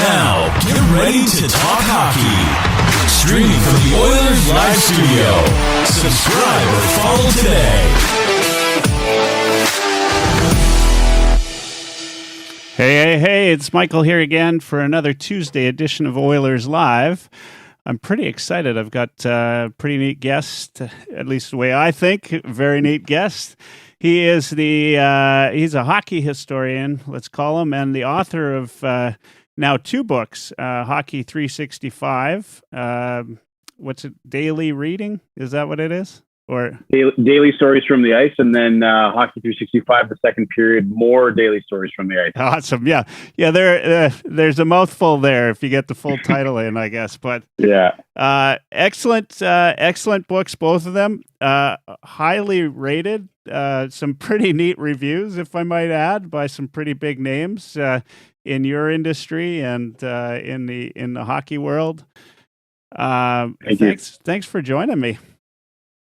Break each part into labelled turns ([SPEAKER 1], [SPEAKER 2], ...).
[SPEAKER 1] Now, get ready to talk hockey. Streaming from the Oilers Live Studio. Subscribe or follow today.
[SPEAKER 2] Hey, it's Michael here again for another Tuesday edition of Oilers Live. I'm pretty excited. I've got a pretty neat guest, at least the way I think, very neat guest. He is he's a hockey historian, let's call him, and the author of now two books, Hockey 365. What's it? Daily reading? Is that what it is? Or
[SPEAKER 3] daily stories from the ice, and then Hockey 365, the second period, more daily stories from the ice.
[SPEAKER 2] Awesome, yeah. There's a mouthful there if you get the full title in, I guess. But
[SPEAKER 3] yeah,
[SPEAKER 2] excellent books, both of them. Highly rated. Some pretty neat reviews, if I might add, by some pretty big names in your industry and in the hockey world. Thanks for joining me.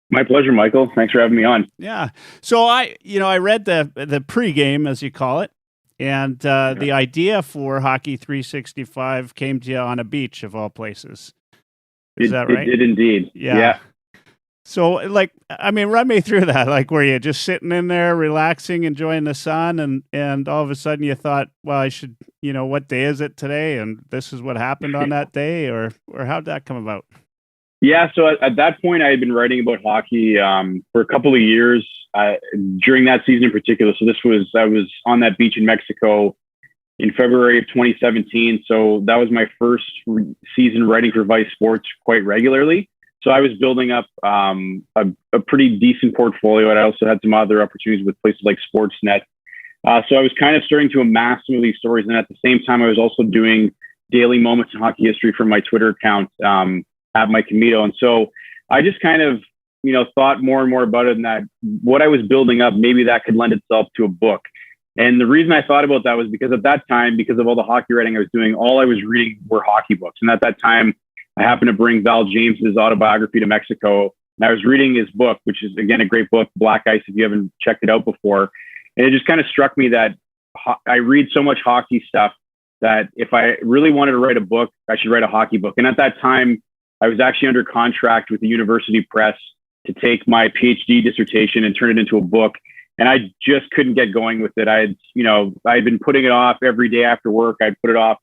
[SPEAKER 3] My pleasure, Michael. Thanks for having me on.
[SPEAKER 2] Yeah. So I read the pregame, as you call it, and the idea for Hockey 365 came to you on a beach of all places. Is that right?
[SPEAKER 3] It did indeed. Yeah.
[SPEAKER 2] So, run me through that. Like, were you just sitting in there, relaxing, enjoying the sun, and all of a sudden you thought, well, I should, what day is it today? And this is what happened on that day, or how'd that come about?
[SPEAKER 3] Yeah, so at that point, I had been writing about hockey for a couple of years during that season in particular. So I was on that beach in Mexico in February of 2017. So that was my first season writing for Vice Sports quite regularly. So I was building up a pretty decent portfolio, and I also had some other opportunities with places like Sportsnet. So I was kind of starting to amass some of these stories, and at the same time, I was also doing daily moments in hockey history from my Twitter account. At my Comito. And so I just kind of, thought more and more about it, and that what I was building up, maybe that could lend itself to a book. And the reason I thought about that was because at that time, because of all the hockey writing I was doing, all I was reading were hockey books. And at that time, I happened to bring Val James's autobiography to Mexico. And I was reading his book, which is, again, a great book, Black Ice, if you haven't checked it out before. And it just kind of struck me that I read so much hockey stuff that if I really wanted to write a book, I should write a hockey book. And at that time, I was actually under contract with the university press to take my PhD dissertation and turn it into a book. And I just couldn't get going with it. I'd been putting it off every day after work. I'd put it off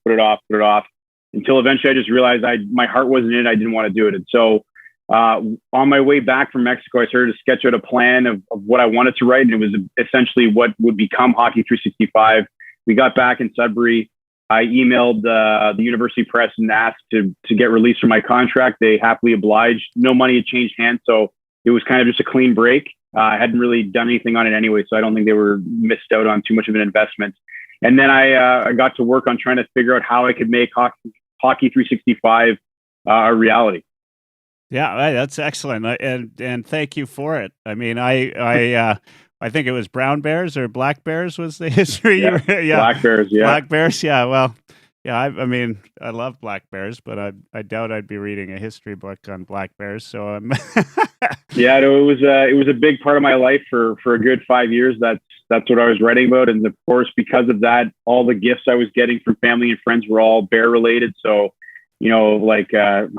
[SPEAKER 3] until eventually I just realized my heart wasn't in it. I didn't want to do it. And so on my way back from Mexico, I started to sketch out a plan of what I wanted to write. And it was essentially what would become Hockey 365. We got back in Sudbury. I emailed the university press and asked to get released from my contract. They happily obliged. No money had changed hands, so it was kind of just a clean break. I hadn't really done anything on it anyway, so I don't think they were missed out on too much of an investment. And then I got to work on trying to figure out how I could make Hockey 365 a reality.
[SPEAKER 2] Yeah, that's excellent, and thank you for it. I mean, I think it was Brown Bears or Black Bears was the history.
[SPEAKER 3] Yeah. Black Bears, yeah.
[SPEAKER 2] Black Bears, yeah. Well, yeah, I love Black Bears, but I doubt I'd be reading a history book on Black Bears. So
[SPEAKER 3] yeah, it was a big part of my life for a good 5 years. That's what I was writing about. And of course, because of that, all the gifts I was getting from family and friends were all bear related. So, I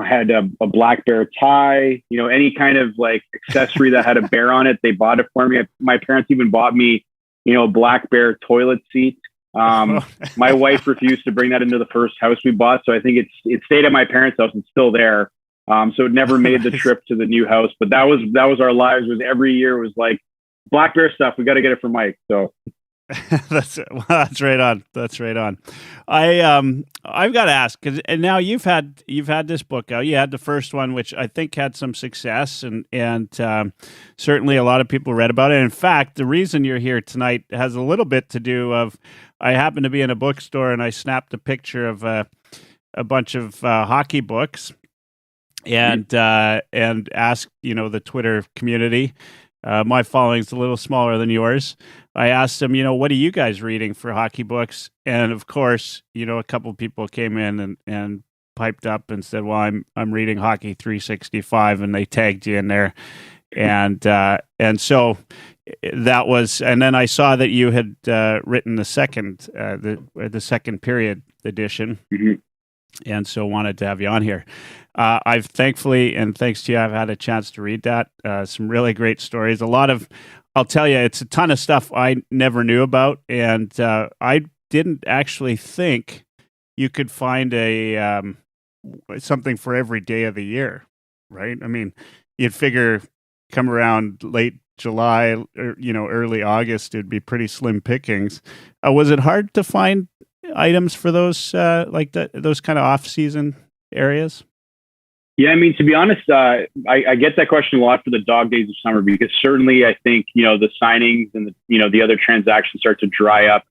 [SPEAKER 3] had a black bear tie, any kind of accessory that had a bear on it, they bought it for me. My parents even bought me, a black bear toilet seat. My wife refused to bring that into the first house we bought. So I think it stayed at my parents' house. It's still there. So it never made the trip to the new house, but that was our lives. Was every year it was like black bear stuff. We got to get it for Mike. So.
[SPEAKER 2] That's right on. That's right on. I've got to ask, and now you've had this book out. You had the first one, which I think had some success, and certainly a lot of people read about it. In fact, the reason you're here tonight has a little bit to do of I happened to be in a bookstore and I snapped a picture of a bunch of hockey books, and asked the Twitter community. My following's a little smaller than yours. I asked them, what are you guys reading for hockey books? And of course, a couple of people came in and piped up and said, well, I'm reading Hockey 365, and they tagged you in there. And so that was, and then I saw that you had written the second period edition, and so wanted to have you on here. I've thankfully, and thanks to you, I've had a chance to read that. Some really great stories. I'll tell you, it's a ton of stuff I never knew about, and I didn't actually think you could find something for every day of the year, right? I mean, you'd figure come around late July or early August, it'd be pretty slim pickings. Was it hard to find items for those those kind of off-season areas?
[SPEAKER 3] Yeah, I mean, to be honest, I get that question a lot for the dog days of summer, because certainly I think the signings and the other transactions start to dry up,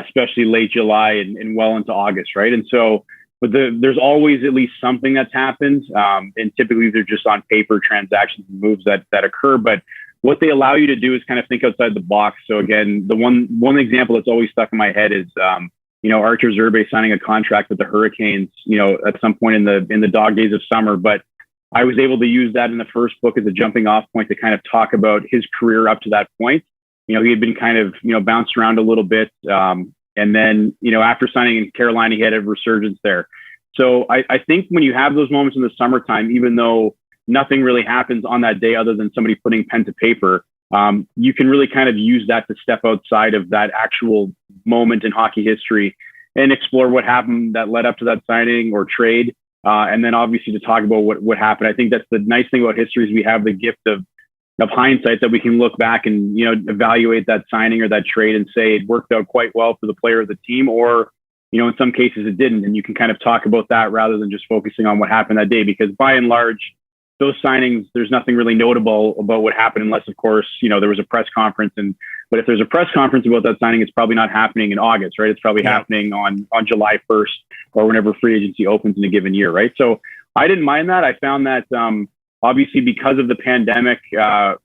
[SPEAKER 3] especially late July and well into August, right? And so, but there's always at least something that's happened, and typically they're just on paper transactions and moves that occur. But what they allow you to do is kind of think outside the box. So again, the one example that's always stuck in my head is Archer Zerbe signing a contract with the Hurricanes, at some point in the dog days of summer. But I was able to use that in the first book as a jumping off point to kind of talk about his career up to that point. He had been kind of bounced around a little bit, and then after signing in Carolina, he had a resurgence there. So I think when you have those moments in the summertime, even though nothing really happens on that day other than somebody putting pen to paper, you can really kind of use that to step outside of that actual moment in hockey history and explore what happened that led up to that signing or trade. And then obviously to talk about what happened. I think that's the nice thing about history, is we have the gift of hindsight, that we can look back and, evaluate that signing or that trade and say it worked out quite well for the player of the team, or, in some cases it didn't. And you can kind of talk about that rather than just focusing on what happened that day, because by and large, those signings, there's nothing really notable about what happened, unless, of course, there was a press conference. But if there's a press conference about that signing, it's probably not happening in August, right? It's probably happening on July 1st or whenever free agency opens in a given year, right? So I didn't mind that. I found that obviously because of the pandemic, there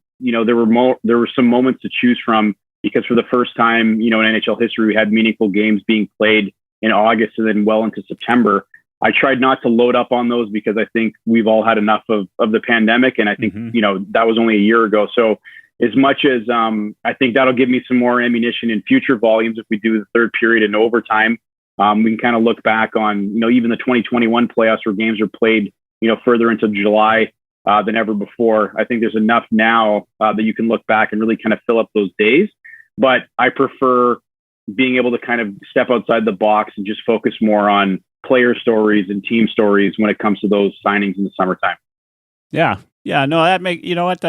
[SPEAKER 3] were some moments to choose from, because for the first time, in NHL history, we had meaningful games being played in August and then well into September. I tried not to load up on those, because I think we've all had enough of the pandemic. And I think, that was only a year ago. So as much as I think that'll give me some more ammunition in future volumes, if we do the third period and overtime, we can kind of look back on, even the 2021 playoffs, where games are played, further into July than ever before. I think there's enough now that you can look back and really kind of fill up those days. But I prefer being able to kind of step outside the box and just focus more on player stories and team stories when it comes to those signings in the summertime. Yeah.
[SPEAKER 2] No, that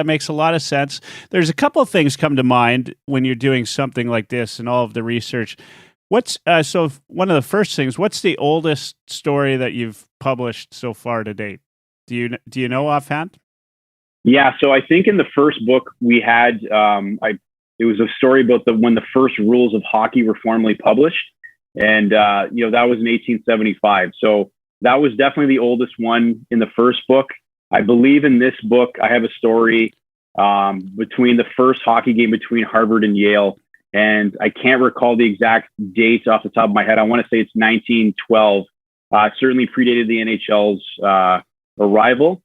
[SPEAKER 2] makes a lot of sense. There's a couple of things come to mind when you're doing something like this and all of the research. So one of the first things, what's the oldest story that you've published so far to date? Do you know offhand?
[SPEAKER 3] Yeah. So I think in the first book we had, it was a story about when the first rules of hockey were formally published. And, that was in 1875. So that was definitely the oldest one in the first book. I believe in this book, I have a story between the first hockey game between Harvard and Yale. And I can't recall the exact dates off the top of my head. I want to say it's 1912. Certainly predated the NHL's arrival.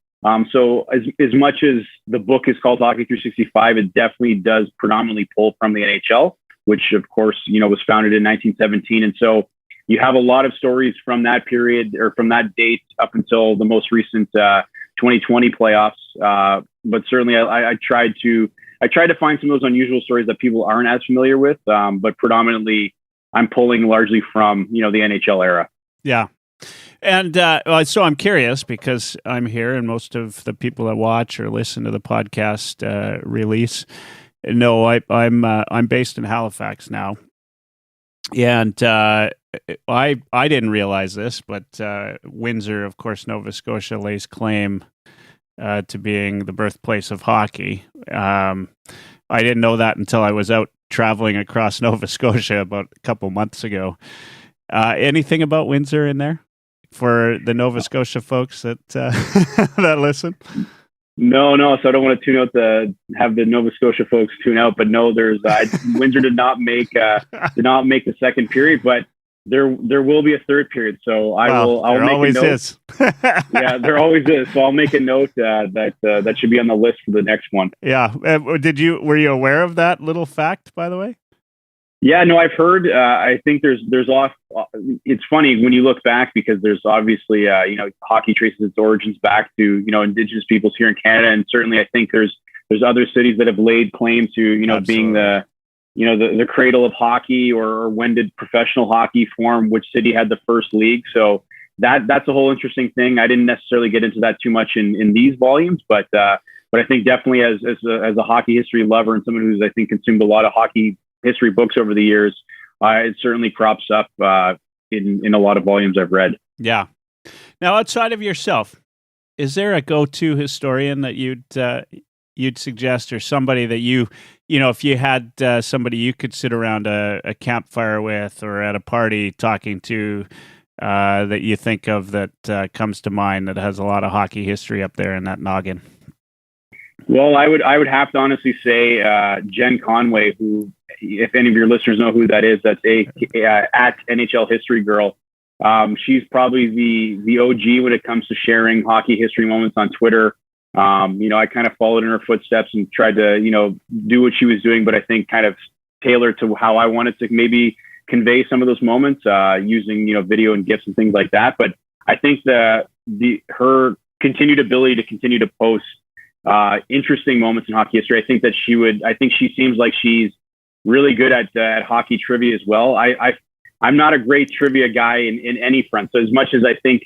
[SPEAKER 3] So as much as the book is called Hockey 365, it definitely does predominantly pull from the NHL, which of course, was founded in 1917. And so you have a lot of stories from that period, or from that date up until the most recent 2020 playoffs. But certainly I tried to find some of those unusual stories that people aren't as familiar with. But predominantly I'm pulling largely from, the NHL era.
[SPEAKER 2] Yeah. And so I'm curious, because I'm here and most of the people that watch or listen to the podcast release know I'm based in Halifax now. And I didn't realize this, but Windsor, of course, Nova Scotia, lays claim to being the birthplace of hockey. I didn't know that until I was out traveling across Nova Scotia about a couple months ago. Anything about Windsor in there for the Nova Scotia folks that that listen?
[SPEAKER 3] No. So I don't want to tune out have the Nova Scotia folks tune out. But no, there's Windsor did not make the second period. But There will be a third period, so I'll make
[SPEAKER 2] always
[SPEAKER 3] a note.
[SPEAKER 2] Is.
[SPEAKER 3] Yeah, there always is. So I'll make a note that should be on the list for the next one.
[SPEAKER 2] Yeah. Were you aware of that little fact, by the way?
[SPEAKER 3] Yeah, no, I've heard. I think there's off. It's funny when you look back because there's obviously hockey traces its origins back to Indigenous peoples here in Canada, and certainly I think there's other cities that have laid claim to being the cradle of hockey, or when did professional hockey form? Which city had the first league? So that's a whole interesting thing. I didn't necessarily get into that too much in these volumes, but I think definitely as a hockey history lover and someone who's I think consumed a lot of hockey history books over the years, it certainly crops up in a lot of volumes I've read. Yeah.
[SPEAKER 2] Now, outside of yourself, is there a go-to historian that you'd suggest, or somebody that if you had somebody you could sit around a campfire with or at a party talking to, that you think of that comes to mind that has a lot of hockey history up there in that noggin?
[SPEAKER 3] Well, I would have to honestly say Jen Conway, who, if any of your listeners know who that is, that's at NHL History Girl. She's probably the OG when it comes to sharing hockey history moments on Twitter. I kind of followed in her footsteps and tried to, do what she was doing, but I think kind of tailored to how I wanted to maybe convey some of those moments using, video and GIFs and things like that. But I think her continued ability to continue to post interesting moments in hockey history. I think she seems like she's really good at hockey trivia as well. I'm not a great trivia guy in any front. So as much as I think,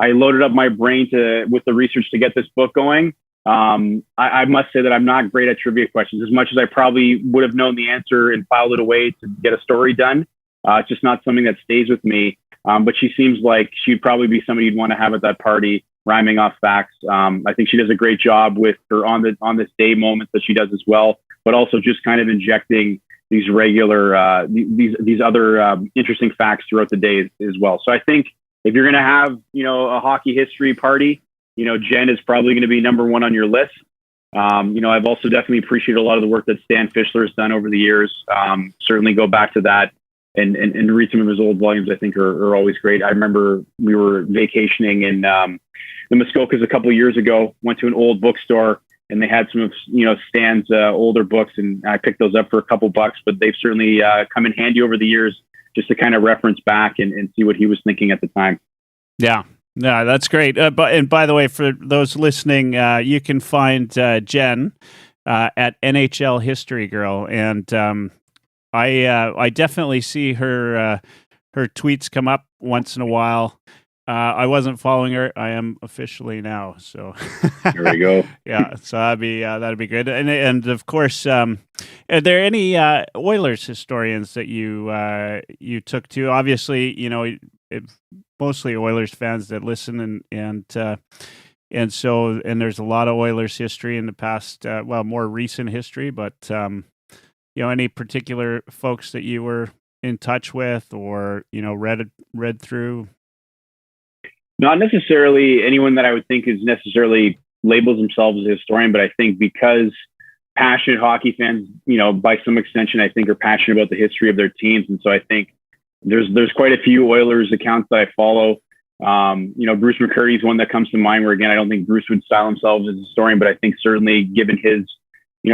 [SPEAKER 3] I loaded up my brain with the research to get this book going, I must say that I'm not great at trivia questions. As much as I probably would have known the answer and filed it away to get a story done, it's just not something that stays with me. But she seems like she'd probably be somebody you'd want to have at that party, rhyming off facts. I think she does a great job with her on this day moments that she does as well, but also just kind of injecting these regular these other interesting facts throughout the day as well. So I think if you're going to have a hockey history party, Jen is probably going to be number one on your list. I've also definitely appreciated a lot of the work that Stan Fischler has done over the years. Certainly go back to that and read some of his old volumes. I think are always great. I remember we were vacationing in the Muskokas a couple of years ago, went to an old bookstore, and they had some of Stan's older books, and I picked those up for a couple bucks, but they've certainly come in handy over the years just to kind of reference back and see what he was thinking at the time. Yeah, that's great. And by the way, for those listening, you can find Jen at NHL History Girl, and I definitely see her tweets come up once in a while. I wasn't following her. I am officially now. So there we go. Yeah. So that'd be good. And of course, are there any Oilers historians that you took to? Obviously, mostly Oilers fans that listen, and there's a lot of Oilers history in the past. More recent history, but any particular folks that you were in touch with or read through? Not necessarily anyone that I would think is necessarily labels themselves as a historian, but I think because passionate hockey fans, by some extension, I think are passionate about the history of their teams. And so I think there's quite a few Oilers accounts that I follow. Bruce McCurdy is one that comes to mind where, again, I don't think Bruce would style himself as a historian, but I think certainly given his,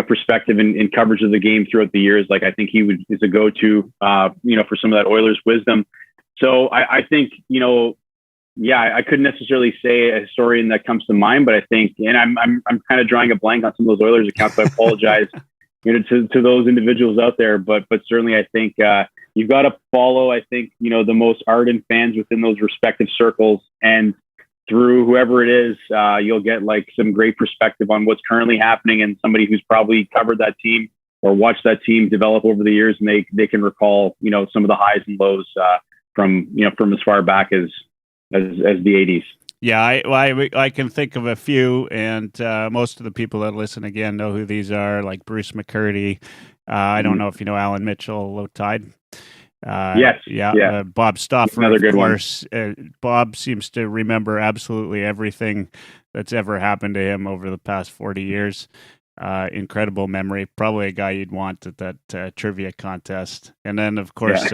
[SPEAKER 3] perspective and coverage of the game throughout the years, like I think he is a go-to, for some of that Oilers wisdom. So I think, I couldn't necessarily say a historian that comes to mind, but I think, and I'm kind of drawing a blank on some of those Oilers accounts, so I apologize, to those individuals out there. But certainly, I think you've got to follow, I think, the most ardent fans within those respective circles, and through whoever it is, you'll get like some great perspective on what's currently happening, and somebody who's probably covered that team or watched that team develop over the years, and they can recall, some of the highs and lows from as far back as the 80s. Yeah, I can think of a few, and most of the people that listen again know who these are, like Bruce McCurdy. I don't know if you know Alan Mitchell, Low Tide. Yes. Yeah. Bob Stauffer, another good of course. Bob seems to remember absolutely everything that's ever happened to him over the past 40 years. Incredible memory. Probably a guy you'd want at that trivia contest. And then, of course,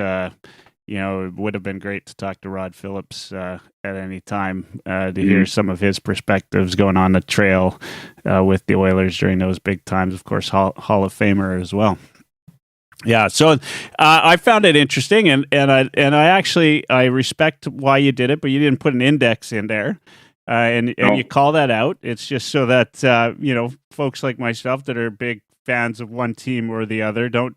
[SPEAKER 2] it would have been great to talk to Rod Phillips at any time to hear some of his perspectives going on the trail with the Oilers during those big times. Of course, Hall of Famer as well. Yeah, so I found it interesting, and I actually respect why you did it, but you didn't put an index in there, and you call that out. It's just so that folks like myself that are big fans of one team or the other don't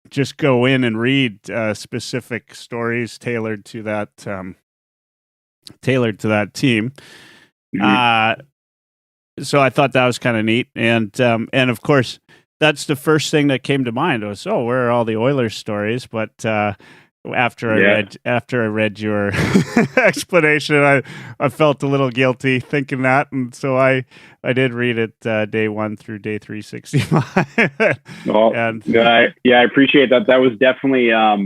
[SPEAKER 2] just go in and read specific stories tailored to that team. So I thought that was kind of neat, and of course, that's the first thing that came to mind was, where are all the Oilers stories? But after I read your explanation, I felt a little guilty thinking that, and so I did read it day 1 through day 365.
[SPEAKER 3] Well, I appreciate that. That was definitely a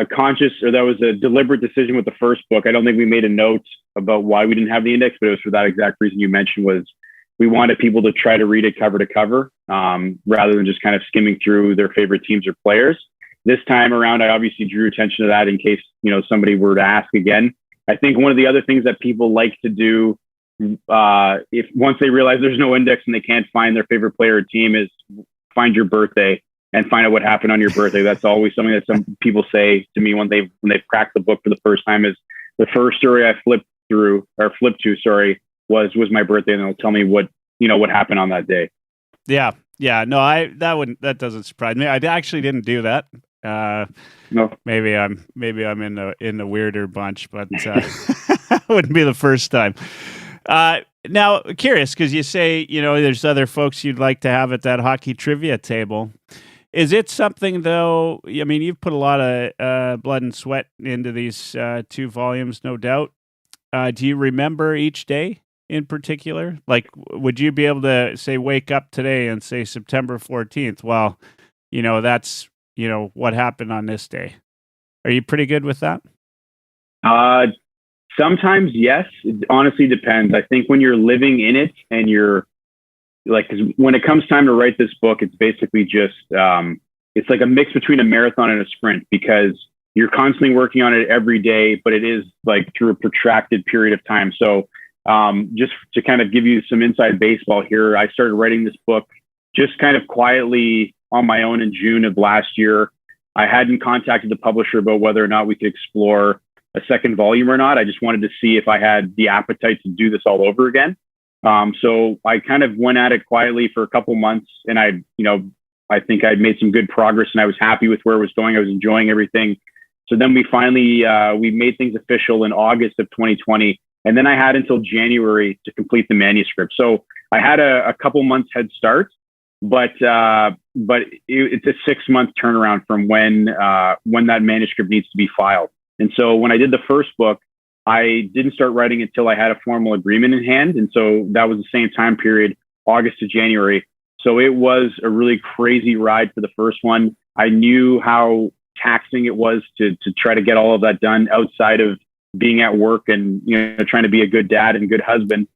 [SPEAKER 3] conscious, or that was a deliberate decision with the first book. I don't think we made a note about why we didn't have the index, but it was for that exact reason you mentioned. Was we wanted people to try to read it cover to cover, rather than just kind of skimming through their favorite teams or players. This time around, I obviously drew attention to that in case, somebody were to ask again. I think one of the other things that people like to do, if once they realize there's no index and they can't find their favorite player or team, is find your birthday and find out what happened on your birthday. That's always something that some people say to me when they've cracked the book for the first time. Is the first story I flipped to, was my birthday, and they'll tell me what happened on that day.
[SPEAKER 2] Yeah. No, that doesn't surprise me. I actually didn't do that.
[SPEAKER 3] No,
[SPEAKER 2] maybe I'm in the weirder bunch, but wouldn't be the first time. Now, curious, because you say there's other folks you'd like to have at that hockey trivia table. Is it something, though? I mean, you've put a lot of blood and sweat into these 2 volumes, no doubt. Do you remember each day in particular? Like, would you be able to say, wake up today and say September 14th? Well, that's, what happened on this day. Are you pretty good with that?
[SPEAKER 3] Sometimes, yes. It honestly depends. I think when you're living in it and you're like, 'cause when it comes time to write this book, it's basically just, it's like a mix between a marathon and a sprint, because you're constantly working on it every day, but it is like through a protracted period of time. So, just to kind of give you some inside baseball here, I started writing this book just kind of quietly on my own in June of last year. I hadn't contacted the publisher about whether or not we could explore a second volume or not. I just wanted to see if I had the appetite to do this all over again. So I kind of went at it quietly for a couple months, and I think I'd made some good progress, and I was happy with where it was going. I was enjoying everything. So then we finally, we made things official in August of 2020. And then I had until January to complete the manuscript. So I had a couple months head start, but it's a 6-month turnaround from when that manuscript needs to be filed. And so when I did the first book, I didn't start writing until I had a formal agreement in hand. And so that was the same time period, August to January. So it was a really crazy ride for the first one. I knew how taxing it was to try to get all of that done outside of being at work and trying to be a good dad and good husband.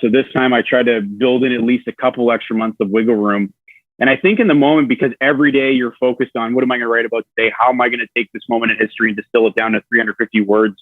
[SPEAKER 3] So this time I tried to build in at least a couple extra months of wiggle room. And I think in the moment, because every day you're focused on what am I going to write about today? How am I going to take this moment in history and distill it down to 350 words?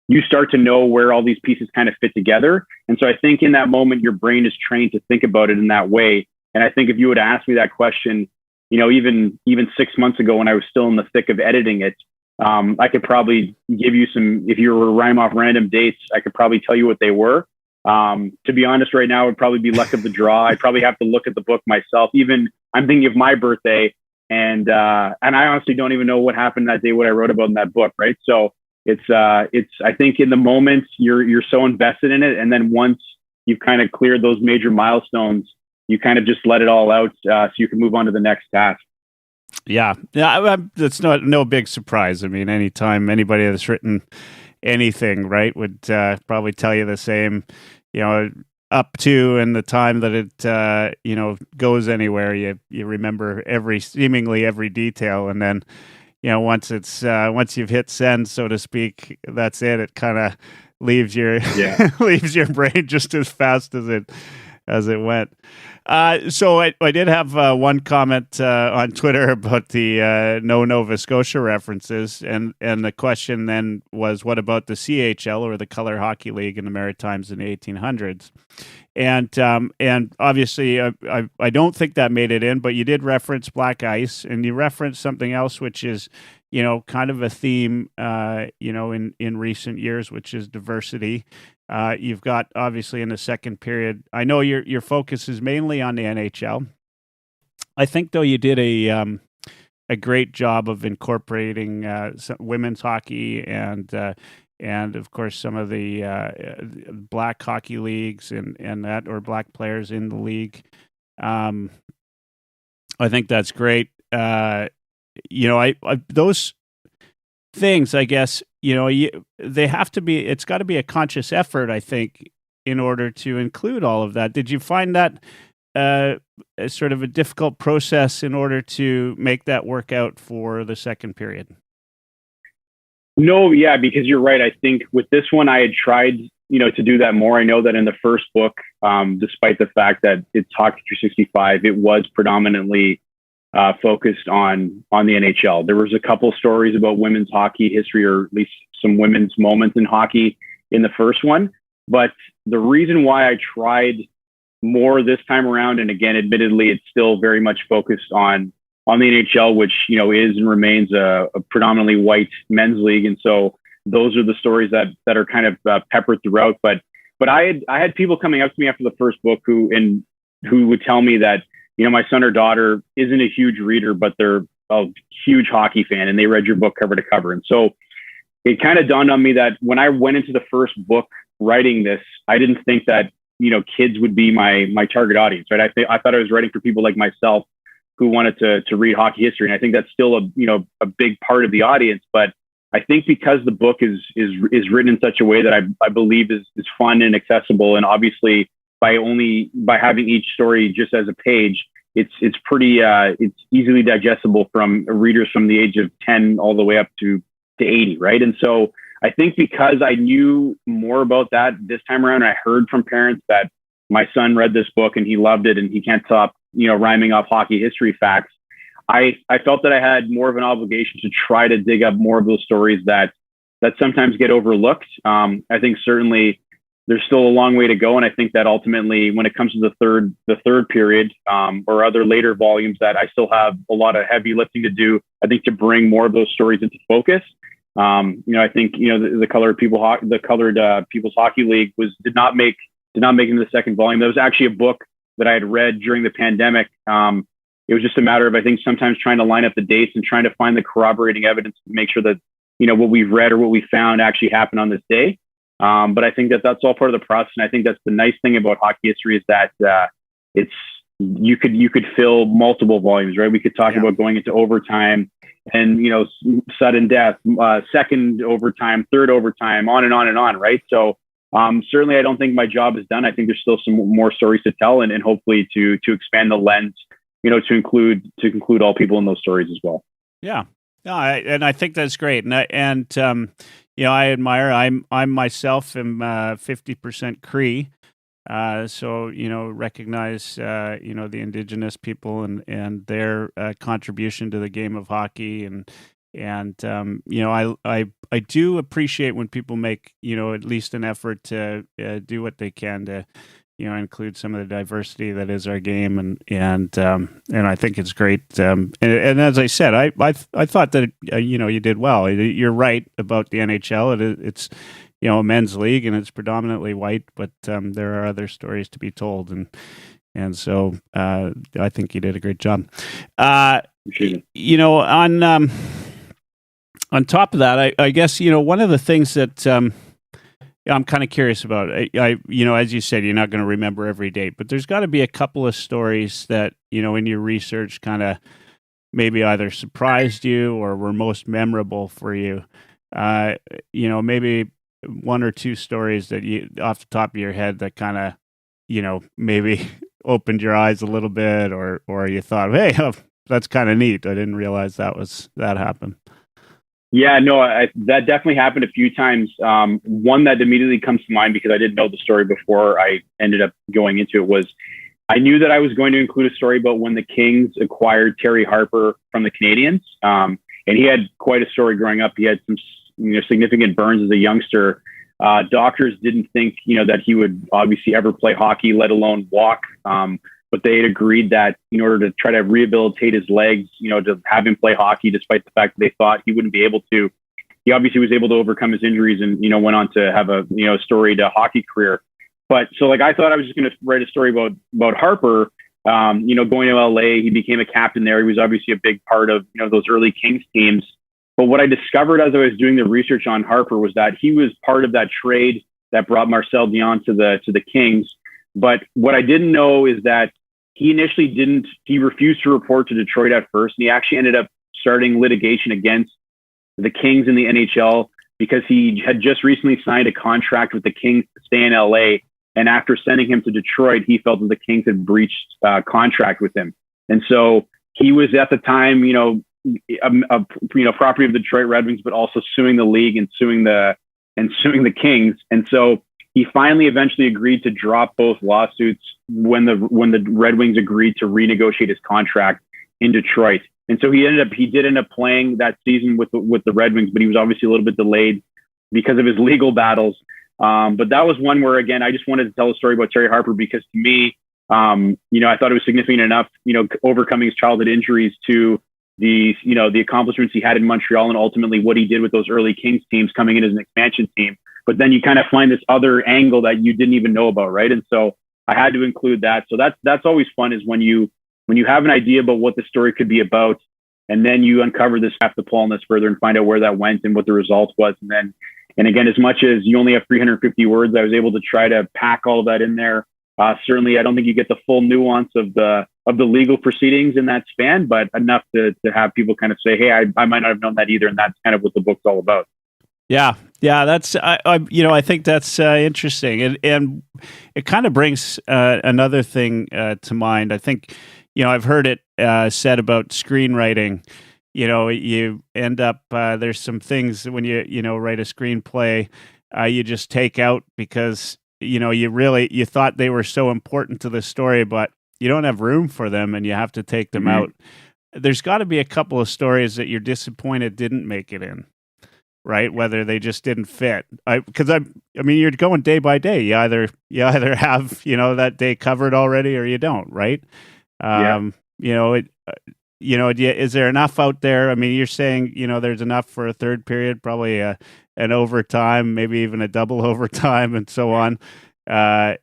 [SPEAKER 3] You start to know where all these pieces kind of fit together. And so I think in that moment, your brain is trained to think about it in that way. And I think if you would ask me that question, even 6 months ago when I was still in the thick of editing it, I could probably give you some, if you were to rhyme off random dates, I could probably tell you what they were. To be honest, right now, it would probably be luck of the draw. I'd probably have to look at the book myself. Even I'm thinking of my birthday, and I honestly don't even know what happened that day, what I wrote about in that book. Right. So it's, I think in the moment you're so invested in it. And then once you've kind of cleared those major milestones, you kind of just let it all out, so you can move on to the next task.
[SPEAKER 2] Yeah. That's no big surprise. I mean, anytime anybody that's written anything, right, would probably tell you the same, up to and the time that it, goes anywhere, you remember seemingly every detail. And then, once you've hit send, so to speak, that's it. It kind of leaves your brain just as fast as as it went. So I did have one comment on Twitter about the no Nova Scotia references, and the question then was, what about the CHL, or the Color Hockey League in the Maritimes in the 1800s? And obviously I don't think that made it in, but you did reference black ice, and you referenced something else, which is, kind of a theme, in recent years, which is diversity. You've got, obviously, in the second period, I know your focus is mainly on the NHL. I think, though, you did a great job of incorporating some women's hockey and of course some of the black hockey leagues and that, or black players in the league. I think that's great. Those things, I guess, they have to be, it's got to be a conscious effort, I think, in order to include all of that. Did you find that sort of a difficult process in order to make that work out for the second period?
[SPEAKER 3] No, yeah, because you're right. I think with this one, I had tried, to do that more. I know that in the first book, despite the fact that it's Hockey 365, it was predominantly focused on the NHL. There was a couple stories about women's hockey history, or at least some women's moments in hockey in the first one. But the reason why I tried more this time around, and again, admittedly, it's still very much focused on the NHL, which, is and remains a predominantly white men's league. And so those are the stories that are kind of peppered throughout. But I had people coming up to me after the first book who would tell me that, my son or daughter isn't a huge reader, but they're a huge hockey fan, and they read your book cover to cover. And so it kind of dawned on me that when I went into the first book writing this, I didn't think that, kids would be my target audience, right? I thought I was writing for people like myself who wanted to read hockey history. And I think that's still a big part of the audience. But I think because the book is written in such a way that I believe is fun and accessible, and obviously by having each story just as a page, it's pretty it's easily digestible from readers from the age of 10 all the way up to 80, right? And so I think because I knew more about that this time around, I heard from parents that my son read this book and he loved it and he can't stop, rhyming off hockey history facts. I felt that I had more of an obligation to try to dig up more of those stories that sometimes get overlooked. I think certainly there's still a long way to go. And I think that ultimately, when it comes to the third period, or other later volumes, that I still have a lot of heavy lifting to do, I think, to bring more of those stories into focus. I think, the Colored People's Hockey League did not make it into the second volume. That was actually a book that I had read during the pandemic. It was just a matter of, I think, sometimes trying to line up the dates and trying to find the corroborating evidence to make sure that, what we've read or what we found actually happened on this day. But I think that that's all part of the process. And I think that's the nice thing about hockey history, is that you could fill multiple volumes, right? We could talk about going into overtime and, sudden death, second overtime, third overtime, on and on and on, right? So certainly I don't think my job is done. I think there's still some more stories to tell, and hopefully to expand the lens, to include all people in those stories as well.
[SPEAKER 2] Yeah. No, I think that's great. And I admire, I'm myself am 50% Cree. So, recognize, the Indigenous people and their contribution to the game of hockey. And I do appreciate when people make, at least an effort to do what they can to, include some of the diversity that is our game. And I think it's great. And as I said, I thought that, you did well. You're right about the NHL. It's, a men's league, and it's predominantly white, but there are other stories to be told. And so I think you did a great job. On top of that, I guess, one of the things that I'm kind of curious about, as you said, you're not going to remember every date, but there's got to be a couple of stories that, in your research kind of maybe either surprised you or were most memorable for you. Maybe one or two stories that you, off the top of your head, that kind of, maybe opened your eyes a little bit, or you thought, hey, that's kind of neat. I didn't realize that happened.
[SPEAKER 3] Yeah, no, that definitely happened a few times. One that immediately comes to mind because I didn't know the story before I ended up going into it was I knew that I was going to include a story about when the Kings acquired Terry Harper from the Canadians. And he had quite a story growing up. He had some significant burns as a youngster. Doctors didn't think that he would obviously ever play hockey, let alone walk. But they had agreed that in order to try to rehabilitate his legs, to have him play hockey, despite the fact that they thought he wouldn't be able to, he obviously was able to overcome his injuries and, went on to have a, storied hockey career. But so I thought I was just going to write a story about Harper, going to LA. He became a captain there. He was obviously a big part of, those early Kings teams. But what I discovered as I was doing the research on Harper was that he was part of that trade that brought Marcel Dion to the Kings. But what I didn't know is that he initially he refused to report to Detroit at first. And he actually ended up starting litigation against the Kings in the NHL because he had just recently signed a contract with the Kings to stay in LA. And after sending him to Detroit, he felt that the Kings had breached contract with him. And so he was at the time, property of the Detroit Red Wings, but also suing the league and suing the Kings. And so he finally eventually agreed to drop both lawsuits when the Red Wings agreed to renegotiate his contract in Detroit. And so he did end up playing that season with the Red Wings, but he was obviously a little bit delayed because of his legal battles. But that was one where, again, I just wanted to tell a story about Terry Harper because to me, I thought it was significant enough, overcoming his childhood injuries to the accomplishments he had in Montreal and ultimately what he did with those early Kings teams coming in as an expansion team. But then you kind of find this other angle that you didn't even know about, right? And so I had to include that. So that's always fun is when you have an idea about what the story could be about, and then you uncover this, have to pull on this further and find out where that went and what the result was. And again, as much as you only have 350 words, I was able to try to pack all of that in there. Certainly, I don't think you get the full nuance of the legal proceedings in that span, but enough to have people kind of say, "Hey, I might not have known that either," and that's kind of what the book's all about.
[SPEAKER 2] Yeah, that's I think that's interesting, and it kind of brings another thing to mind. I think I've heard it said about screenwriting. You end up there's some things when you write a screenplay you just take out because you thought they were so important to the story, but you don't have room for them, and you have to take them out. There's got to be a couple of stories that you're disappointed didn't make it in. Right, whether they just didn't fit. Because I mean, you're going day by day. You either have that day covered already, or you don't. Right? Is there enough out there? I mean, you're saying there's enough for a third period, probably an overtime, maybe even a double overtime, and so on. Are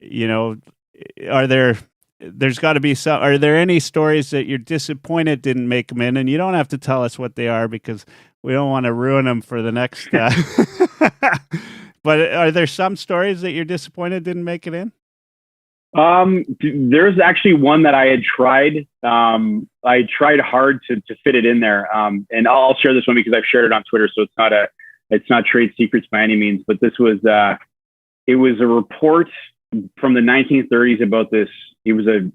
[SPEAKER 2] there? There's got to be some. Are there any stories that you're disappointed didn't make them in? And you don't have to tell us what they are because we don't want to ruin them for the next. But are there some stories that you're disappointed didn't make it in?
[SPEAKER 3] There's actually one that I had tried. I tried hard to fit it in there. And I'll share this one because I've shared it on Twitter, so it's not trade secrets by any means. But this was it was a report from the 1930s about this. It was in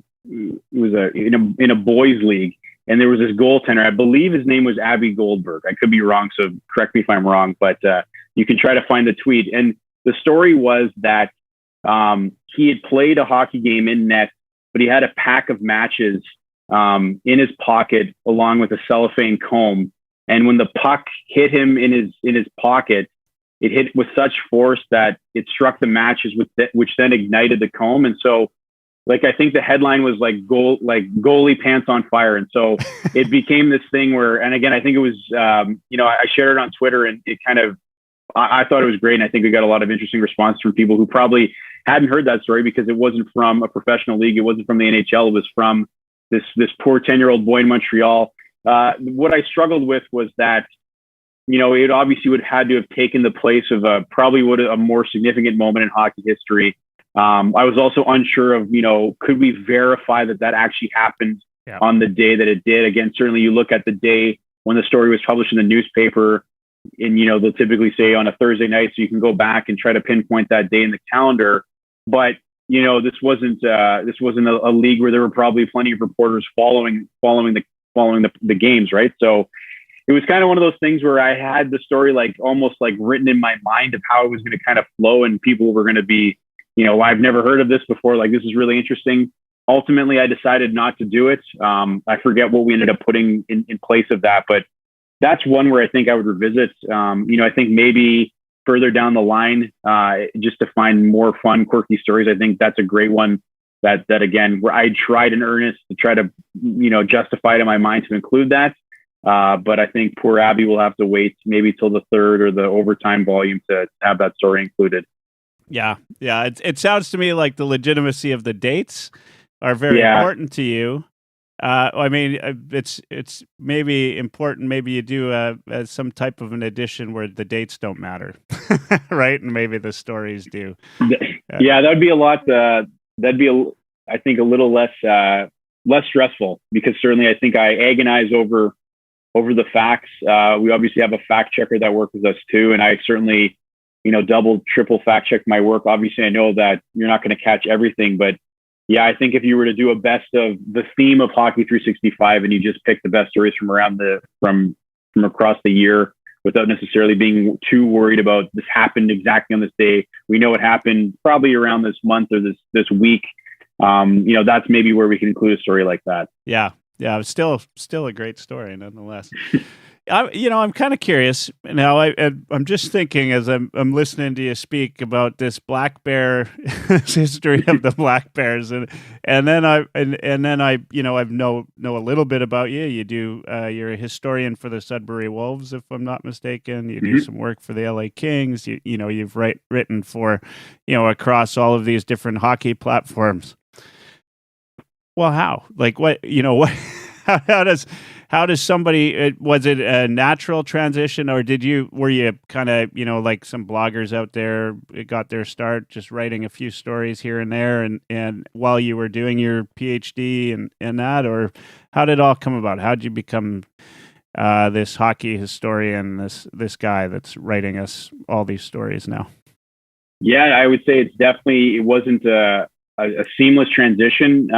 [SPEAKER 3] a boys' league. And there was this goaltender. I believe his name was Abby Goldberg. I could be wrong, so correct me if I'm wrong. But you can try to find the tweet. And the story was that he had played a hockey game in net, but he had a pack of matches in his pocket along with a cellophane comb. And when the puck hit him in his pocket, it hit with such force that it struck the matches, which then ignited the comb. And so, I think the headline was goalie pants on fire. And so it became this thing where, and again, I think it was, I shared it on Twitter and it kind of, I thought it was great. And I think we got a lot of interesting response from people who probably hadn't heard that story because it wasn't from a professional league. It wasn't from the NHL. It was from this poor 10-year-old boy in Montreal. What I struggled with was that, it obviously would have had to have taken the place of probably a more significant moment in hockey history. I was also unsure of, could we verify that actually happened on the day that it did? Again, certainly you look at the day when the story was published in the newspaper and, they'll typically say on a Thursday night, so you can go back and try to pinpoint that day in the calendar. But, this wasn't a league where there were probably plenty of reporters following the games. Right. So it was kind of one of those things where I had the story like almost like written in my mind of how it was going to kind of flow, and people were going to be, I've never heard of this before. Like, this is really interesting. Ultimately, I decided not to do it. I forget what we ended up putting in place of that, but that's one where I think I would revisit. I think maybe further down the line, just to find more fun, quirky stories. I think that's a great one that again, where I tried in earnest to try to, justify it in my mind to include that. But I think poor Abby will have to wait maybe till the third or the overtime volume to have that story included.
[SPEAKER 2] Yeah. It sounds to me like the legitimacy of the dates are very important to you. I mean, it's maybe important. Maybe you do some type of an edition where the dates don't matter, right? And maybe the stories do.
[SPEAKER 3] Yeah, that would be a lot. That'd be, I think, a little less stressful, because certainly I think I agonize over the facts. We obviously have a fact checker that works with us too, and I certainly, double, triple fact check my work. Obviously, I know that you're not going to catch everything, but yeah, I think if you were to do a best of the theme of Hockey 365 and you just pick the best stories from around from across the year without necessarily being too worried about this happened exactly on this day, we know it happened probably around this month or this week. That's maybe where we can include a story like that.
[SPEAKER 2] Yeah. Still a great story nonetheless. I'm kind of curious now. I'm just thinking as I'm listening to you speak about this black bear history of the black bears, and then I know a little bit about you. You do you're a historian for the Sudbury Wolves, if I'm not mistaken. You do some work for the LA Kings. You've written for across all of these different hockey platforms. Well, how? Like what? What? How does somebody? Was it a natural transition, or were you kind of like some bloggers out there got their start just writing a few stories here and there, and while you were doing your PhD and that, or how did it all come about? How did you become this hockey historian, this guy that's writing us all these stories now?
[SPEAKER 3] Yeah, I would say it wasn't a seamless transition.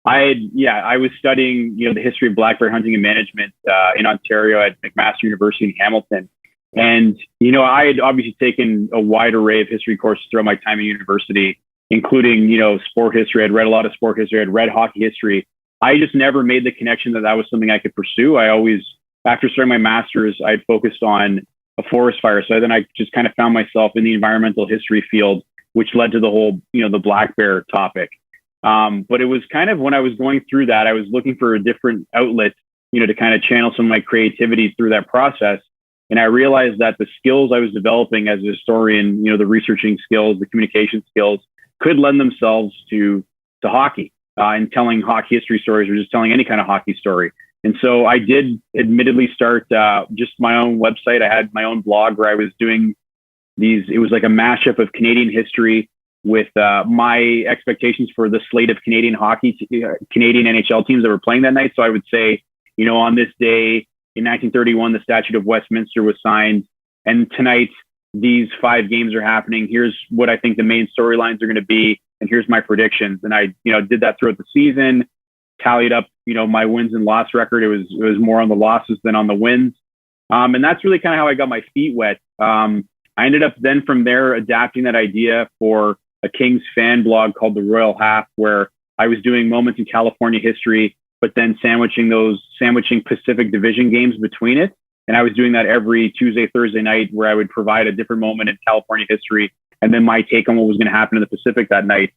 [SPEAKER 3] I was studying, the history of black bear hunting and management in Ontario at McMaster University in Hamilton. And, I had obviously taken a wide array of history courses throughout my time at university, including, sport history. I'd read a lot of sport history. I'd read hockey history. I just never made the connection that was something I could pursue. I always, after starting my master's, I'd focused on a forest fire. So then I just kind of found myself in the environmental history field, which led to the whole, the black bear topic. But it was kind of when I was going through that, I was looking for a different outlet, to kind of channel some of my creativity through that process. And I realized that the skills I was developing as a historian, the researching skills, the communication skills, could lend themselves to hockey and telling hockey history stories, or just telling any kind of hockey story. And so I did admittedly start just my own website. I had my own blog where I was doing it was like a mashup of Canadian history with my expectations for the slate of Canadian Canadian NHL teams that were playing that night. So I would say, on this day in 1931, the Statute of Westminster was signed, and tonight these 5 games are happening. Here's what I think the main storylines are going to be, and here's my predictions. And I, did that throughout the season, tallied up, my wins and loss record. It was more on the losses than on the wins, and that's really kind of how I got my feet wet. I ended up then from there adapting that idea for a Kings fan blog called The Royal Half, where I was doing moments in California history, but then sandwiching Pacific Division games between it. And I was doing that every Tuesday, Thursday night, where I would provide a different moment in California history and then my take on what was going to happen in the Pacific that night.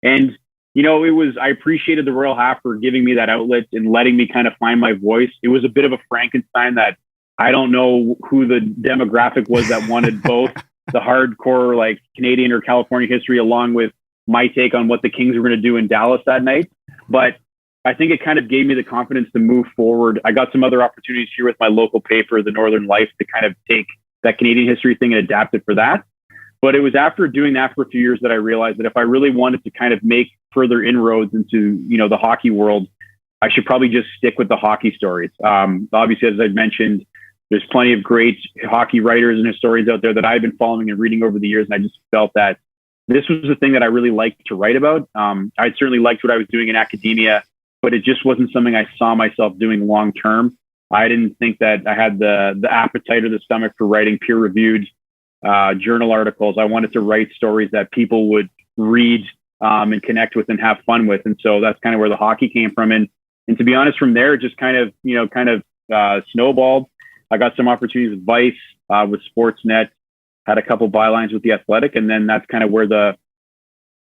[SPEAKER 3] And, I appreciated The Royal Half for giving me that outlet and letting me kind of find my voice. It was a bit of a Frankenstein that I don't know who the demographic was that wanted both the hardcore, like Canadian or California history, along with my take on what the Kings were going to do in Dallas that night. But I think it kind of gave me the confidence to move forward. I got some other opportunities here with my local paper, The Northern Life, to kind of take that Canadian history thing and adapt it for that. But it was after doing that for a few years that I realized that if I really wanted to kind of make further inroads into, the hockey world, I should probably just stick with the hockey stories. Obviously, as I mentioned, there's plenty of great hockey writers and historians out there that I've been following and reading over the years. And I just felt that this was the thing that I really liked to write about. I certainly liked what I was doing in academia, but it just wasn't something I saw myself doing long term. I didn't think that I had the appetite or the stomach for writing peer-reviewed journal articles. I wanted to write stories that people would read and connect with and have fun with. And so that's kind of where the hockey came from. And to be honest, from there, it just kind of snowballed. I got some opportunities with Vice, with Sportsnet, had a couple bylines with The Athletic, and then that's kind of where the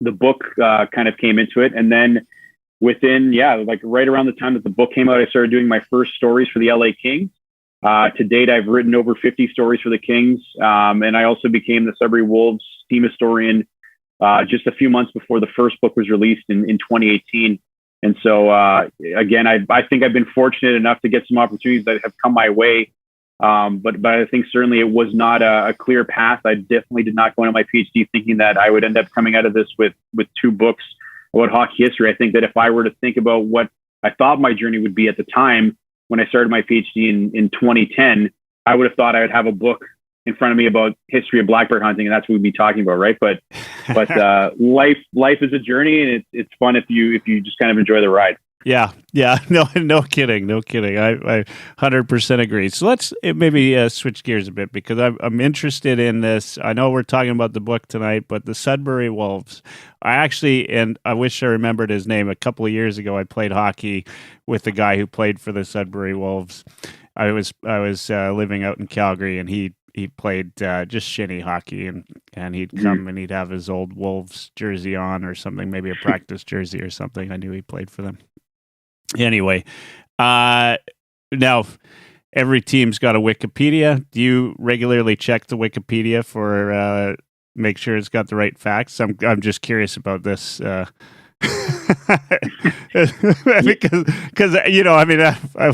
[SPEAKER 3] book kind of came into it. And then within, like right around the time that the book came out, I started doing my first stories for the LA Kings. To date, I've written over 50 stories for the Kings. And I also became the Sudbury Wolves team historian just a few months before the first book was released in 2018. And so, again, I think I've been fortunate enough to get some opportunities that have come my way. But I think certainly it was not a clear path. I definitely did not go into my PhD thinking that I would end up coming out of this with two books about hockey history. I think that if I were to think about what I thought my journey would be at the time when I started my PhD in 2010, I would have thought I would have a book in front of me about history of black bear hunting, and that's what we'd be talking about, right? But life is a journey, and it's fun if you just kind of enjoy the ride.
[SPEAKER 2] Yeah. No kidding. I 100% agree. So let's maybe switch gears a bit, because I'm interested in this. I know we're talking about the book tonight, but the Sudbury Wolves. And I wish I remembered his name. A couple of years ago, I played hockey with the guy who played for the Sudbury Wolves. I was living out in Calgary, and he played just shinny hockey, and he'd come and he'd have his old Wolves jersey on or something, maybe a practice jersey or something. I knew he played for them. Anyway, now every team's got a Wikipedia. Do you regularly check the Wikipedia for make sure it's got the right facts? I'm just curious about this because I mean,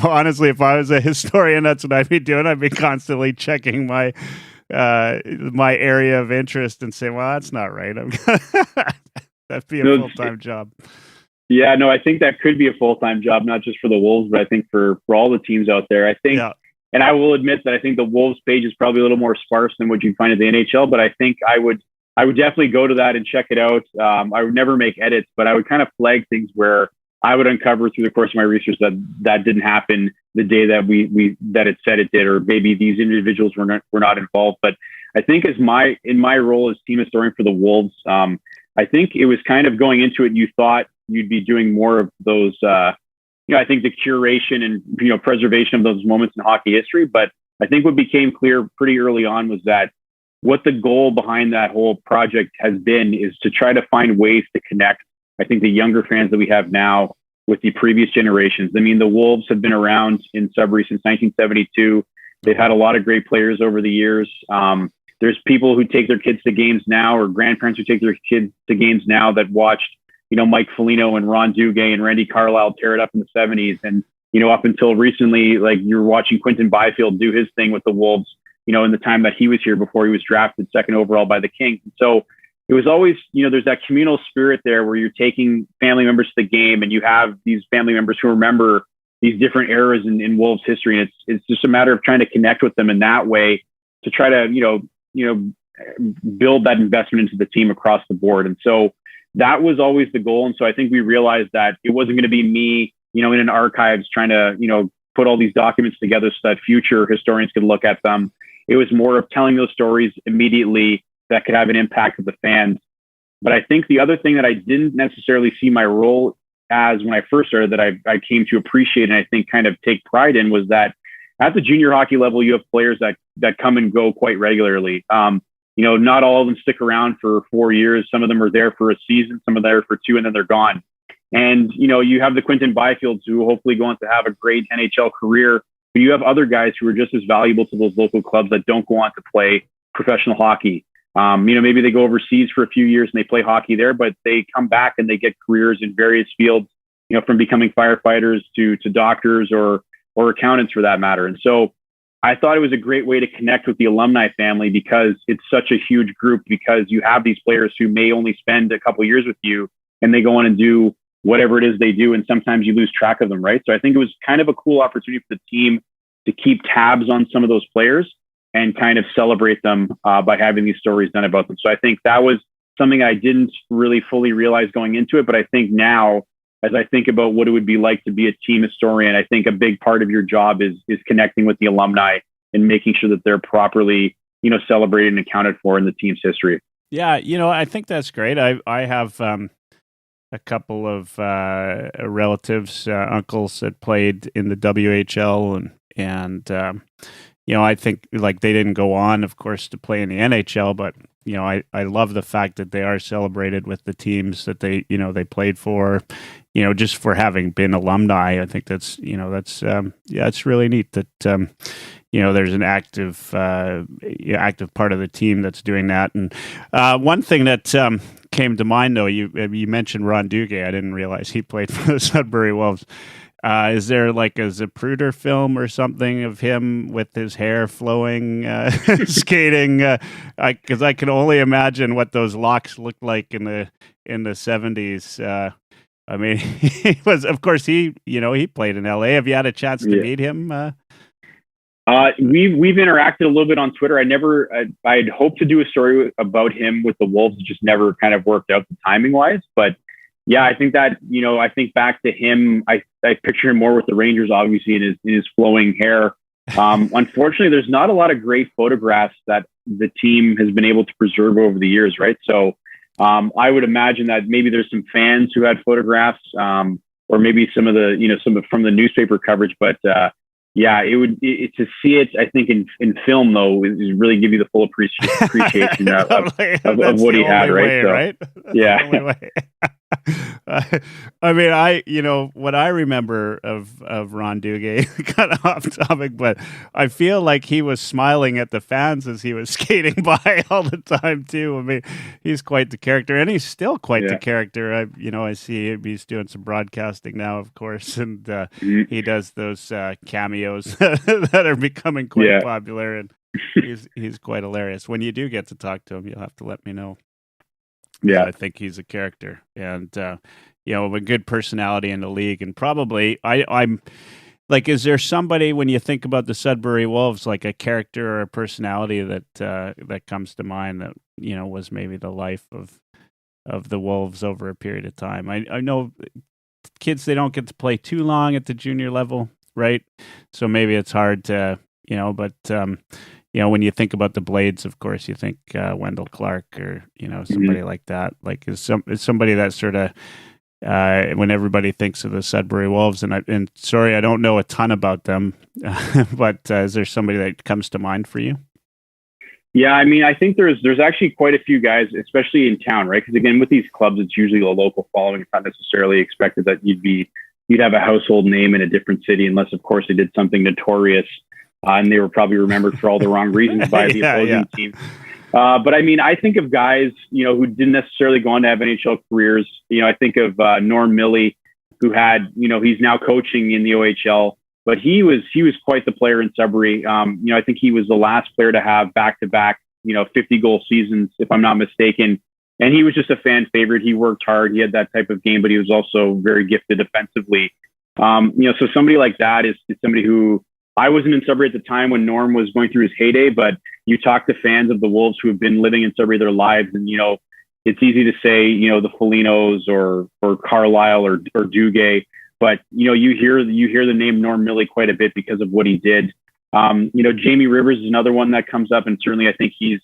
[SPEAKER 2] honestly, if I was a historian, that's what I'd be doing. I'd be constantly checking my area of interest and saying, well, that's not right. That'd be a full-time job.
[SPEAKER 3] Yeah, no, I think that could be a full-time job, not just for the Wolves, but I think for all the teams out there. I think, and I will admit that I think the Wolves page is probably a little more sparse than what you'd find at the NHL, but I think I would definitely go to that and check it out. I would never make edits, but I would kind of flag things where I would uncover through the course of my research that didn't happen the day that that it said it did, or maybe these individuals were not involved. But I think in my role as team historian for the Wolves, I think it was kind of going into it, you thought you'd be doing more of those, I think the curation and, preservation of those moments in hockey history. But I think what became clear pretty early on was that what the goal behind that whole project has been is to try to find ways to connect, I think, the younger fans that we have now with the previous generations. I mean, the Wolves have been around in Sudbury since 1972. They've had a lot of great players over the years. There's people who take their kids to games now, or grandparents who take their kids to games now that watched, Mike Foligno and Ron Duguay and Randy Carlyle tear it up in the 70s. And, up until recently, like you're watching Quinton Byfield do his thing with the Wolves, in the time that he was here before he was drafted second overall by the Kings. And so it was always, there's that communal spirit there where you're taking family members to the game, and you have these family members who remember these different eras in Wolves history. And it's just a matter of trying to connect with them in that way to try to, build that investment into the team across the board. And so that was always the goal. And so I think we realized that it wasn't going to be me, in an archives trying to, put all these documents together so that future historians could look at them. It was more of telling those stories immediately that could have an impact with the fans. But I think the other thing that I didn't necessarily see my role as when I first started, that I came to appreciate and I think kind of take pride in, was that at the junior hockey level, you have players that come and go quite regularly. Not all of them stick around for 4 years. Some of them are there for a season, some are there for 2, and then they're gone. And, you have the Quinton Byfields who hopefully go on to have a great NHL career, but you have other guys who are just as valuable to those local clubs that don't go on to play professional hockey. Maybe they go overseas for a few years and they play hockey there, but they come back and they get careers in various fields, from becoming firefighters to doctors or accountants for that matter. And so I thought it was a great way to connect with the alumni family, because it's such a huge group, because you have these players who may only spend a couple of years with you and they go on and do whatever it is they do. And sometimes you lose track of them, right? So I think it was kind of a cool opportunity for the team to keep tabs on some of those players and kind of celebrate them by having these stories done about them. So I think that was something I didn't really fully realize going into it. But I think now, as I think about what it would be like to be a team historian, I think a big part of your job is connecting with the alumni and making sure that they're properly, celebrated and accounted for in the team's history.
[SPEAKER 2] Yeah, I think that's great. I have a couple of relatives, uncles that played in the WHL, and I think like they didn't go on, of course, to play in the NHL, but I love the fact that they are celebrated with the teams that they played for, just for having been alumni. I think that's it's really neat that there's an active part of the team that's doing that. And one thing that came to mind, though, you mentioned Ron Duguay. I didn't realize he played for the Sudbury Wolves. Is there like a Zapruder film or something of him with his hair flowing, skating? Because I can only imagine what those locks looked like in the 70s. I mean, he was, of course, he played in LA. Have you had a chance to meet him?
[SPEAKER 3] We've interacted a little bit on Twitter. I'd hoped to do a story about him with the Wolves. It just never kind of worked out timing wise. But yeah, I think that, I think back to him, I picture him more with the Rangers, obviously, in his flowing hair. Unfortunately, there's not a lot of great photographs that the team has been able to preserve over the years, right? So I would imagine that maybe there's some fans who had photographs, or maybe some of the, from the newspaper coverage. But yeah, to see it, I think in film though, is really give you the full appreciation of what he had, right? So,
[SPEAKER 2] right?
[SPEAKER 3] Yeah.
[SPEAKER 2] I mean, what I remember of Ron Duguay, kind of off topic, but I feel like he was smiling at the fans as he was skating by all the time too. I mean, he's quite the character, and he's still quite the character. I see he's doing some broadcasting now, of course, and he does those cameos that are becoming quite popular, and he's quite hilarious. When you do get to talk to him, you'll have to let me know. Yeah, I think he's a character, and a good personality in the league. And probably, I'm like, is there somebody when you think about the Sudbury Wolves, like a character or a personality that comes to mind that was maybe the life of the Wolves over a period of time? I know kids, they don't get to play too long at the junior level, right? So maybe it's hard to but. When you think about the Blades, of course, you think Wendell Clark or somebody like that. Like is somebody that sort of when everybody thinks of the Sudbury Wolves, and sorry, I don't know a ton about them, but is there somebody that comes to mind for you?
[SPEAKER 3] Yeah, I mean, I think there's actually quite a few guys, especially in town, right? Because again, with these clubs, it's usually a local following. It's not necessarily expected that you'd have a household name in a different city, unless, of course, they did something notorious. And they were probably remembered for all the wrong reasons by the opposing team. But I mean, I think of guys, who didn't necessarily go on to have NHL careers. I think of Norm Milley, who had, he's now coaching in the OHL, but he was quite the player in Sudbury. I think he was the last player to have back-to-back, 50-goal seasons, if I'm not mistaken. And he was just a fan favorite. He worked hard. He had that type of game, but he was also very gifted offensively. So somebody like that is somebody who, I wasn't in Sudbury at the time when Norm was going through his heyday, but you talk to fans of the Wolves who have been living in Sudbury their lives, and it's easy to say the Folignos or Carlisle or Duguay, but you hear the name Norm Milley quite a bit because of what he did. Jamie Rivers is another one that comes up, and certainly I think he's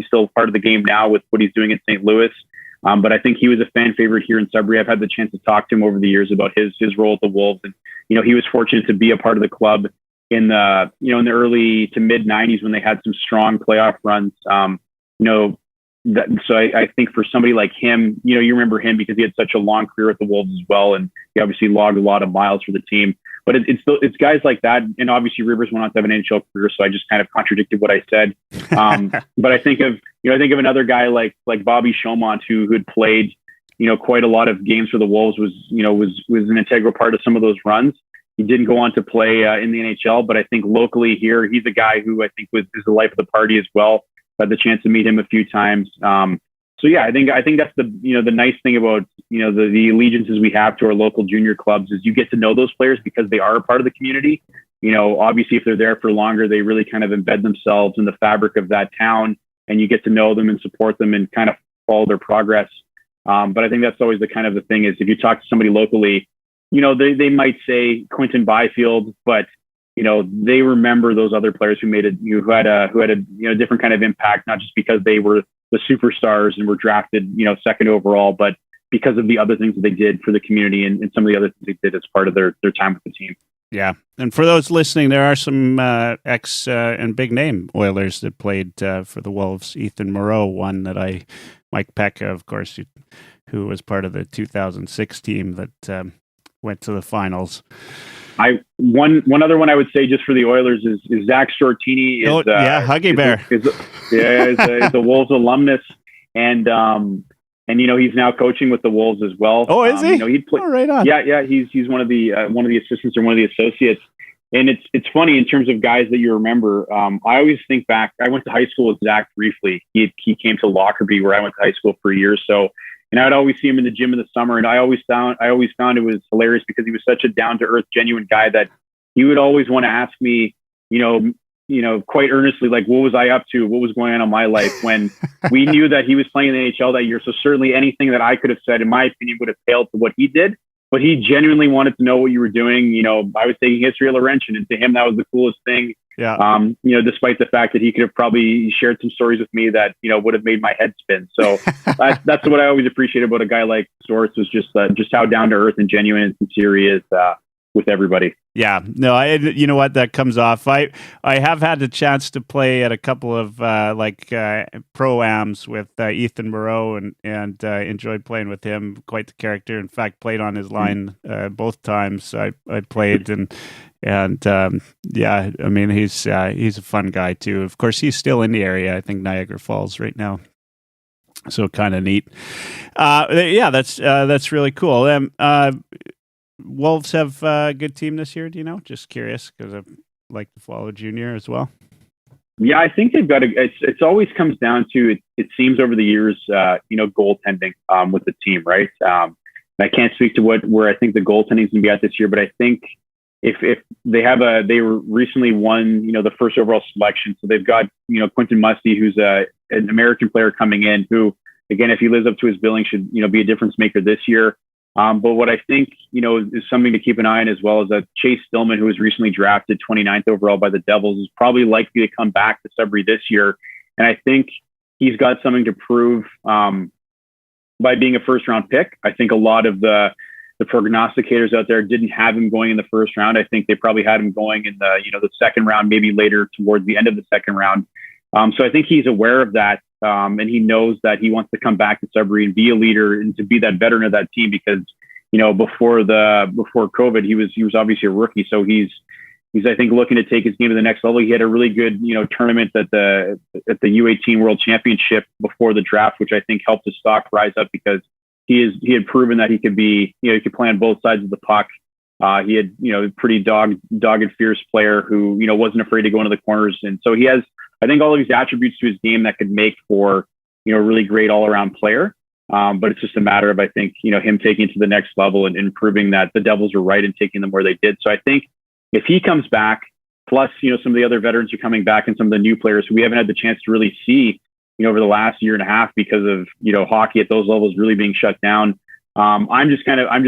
[SPEAKER 3] still part of the game now with what he's doing in St. Louis. But I think he was a fan favorite here in Sudbury. I've had the chance to talk to him over the years about his role at the Wolves, and he was fortunate to be a part of the club in the in the early to mid 90s when they had some strong playoff runs. So I think for somebody like him, you remember him because he had such a long career at the Wolves as well, and he obviously logged a lot of miles for the team. But it's guys like that, and obviously Rivers went on to have an NHL career, so I just kind of contradicted what I said. But I think of another guy like Bobby Chaumont who had played quite a lot of games for the Wolves, was an integral part of some of those runs. He didn't go on to play in the NHL, but I think locally here, he's a guy who I think is the life of the party as well. I had the chance to meet him a few times. So yeah, I think that's the the nice thing about the allegiances we have to our local junior clubs is you get to know those players because they are a part of the community. Obviously if they're there for longer, they really kind of embed themselves in the fabric of that town, and you get to know them and support them and kind of follow their progress. But I think that's always the kind of the thing is if you talk to somebody locally, they might say Quinton Byfield, but they remember those other players who made it, who had a different kind of impact, not just because they were the superstars and were drafted, second overall, but because of the other things that they did for the community and some of the other things they did as part of their time with the team.
[SPEAKER 2] Yeah. And for those listening, there are some ex and big name Oilers that played for the Wolves. Ethan Moreau, Mike Pekka, of course, who was part of the 2006 team that went to the finals.
[SPEAKER 3] One other one I would say just for the Oilers is Zach Stortini.
[SPEAKER 2] Huggy Bear.
[SPEAKER 3] Is a Wolves alumnus, and he's now coaching with the Wolves as well.
[SPEAKER 2] Oh, is he?
[SPEAKER 3] He'd play.
[SPEAKER 2] Oh, right on.
[SPEAKER 3] Yeah. He's one of the assistants or one of the associates. And it's funny in terms of guys that you remember. I always think back. I went to high school with Zach briefly. He came to Lockerbie where I went to high school for a year or so. And I'd always see him in the gym in the summer. And I always found it was hilarious because he was such a down to earth, genuine guy that he would always want to ask me, quite earnestly, like, what was I up to? What was going on in my life when we knew that he was playing in the NHL that year. So certainly anything that I could have said, in my opinion, would have paled to what he did. But he genuinely wanted to know what you were doing. I was taking history of Laurentian, and to him, that was the coolest thing.
[SPEAKER 2] Yeah.
[SPEAKER 3] Despite the fact that he could have probably shared some stories with me that, would have made my head spin. So that's what I always appreciate about a guy like Storts was just how down to earth and genuine and sincere he is with everybody.
[SPEAKER 2] Yeah, no, you know what, that comes off. I have had the chance to play at a couple of pro-ams with Ethan Moreau and enjoyed playing with him. Quite the character. In fact, played on his line both times I played, and I mean he's a fun guy too. Of course, he's still in the area. I think Niagara Falls right now. So kind of neat. That's really cool. Wolves have a good team this year, do you know? Just curious because I like to follow Junior as well.
[SPEAKER 3] Yeah, I think they've got it's always comes down to it seems over the years, goaltending with the team, right? I can't speak to where I think the goaltending is going to be at this year, but I think if they recently won, the first overall selection, so they've got Quentin Musty, who's an American player coming in, who again, if he lives up to his billing, should be a difference maker this year. But what I think, is something to keep an eye on as well is that Chase Stillman, who was recently drafted 29th overall by the Devils, is probably likely to come back to Sudbury this year. And I think he's got something to prove by being a first round pick. I think a lot of the prognosticators out there didn't have him going in the first round. I think they probably had him going in the second round, maybe later towards the end of the second round. So I think he's aware of that. And he knows that he wants to come back to Sudbury and be a leader and to be that veteran of that team because, before COVID, he was obviously a rookie. So he's, I think, looking to take his game to the next level. He had a really good, tournament at the U18 World Championship before the draft, which I think helped his stock rise up because he had proven that he could be, he could play on both sides of the puck. He had, pretty dogged, fierce player who, wasn't afraid to go into the corners. And so he has, I think, all of these attributes to his game that could make for, a really great all-around player. But it's just a matter of, I think, him taking it to the next level and proving that the Devils were right in taking them where they did. So I think if he comes back, plus, some of the other veterans are coming back and some of the new players who we haven't had the chance to really see, over the last year and a half because of, hockey at those levels really being shut down. I'm just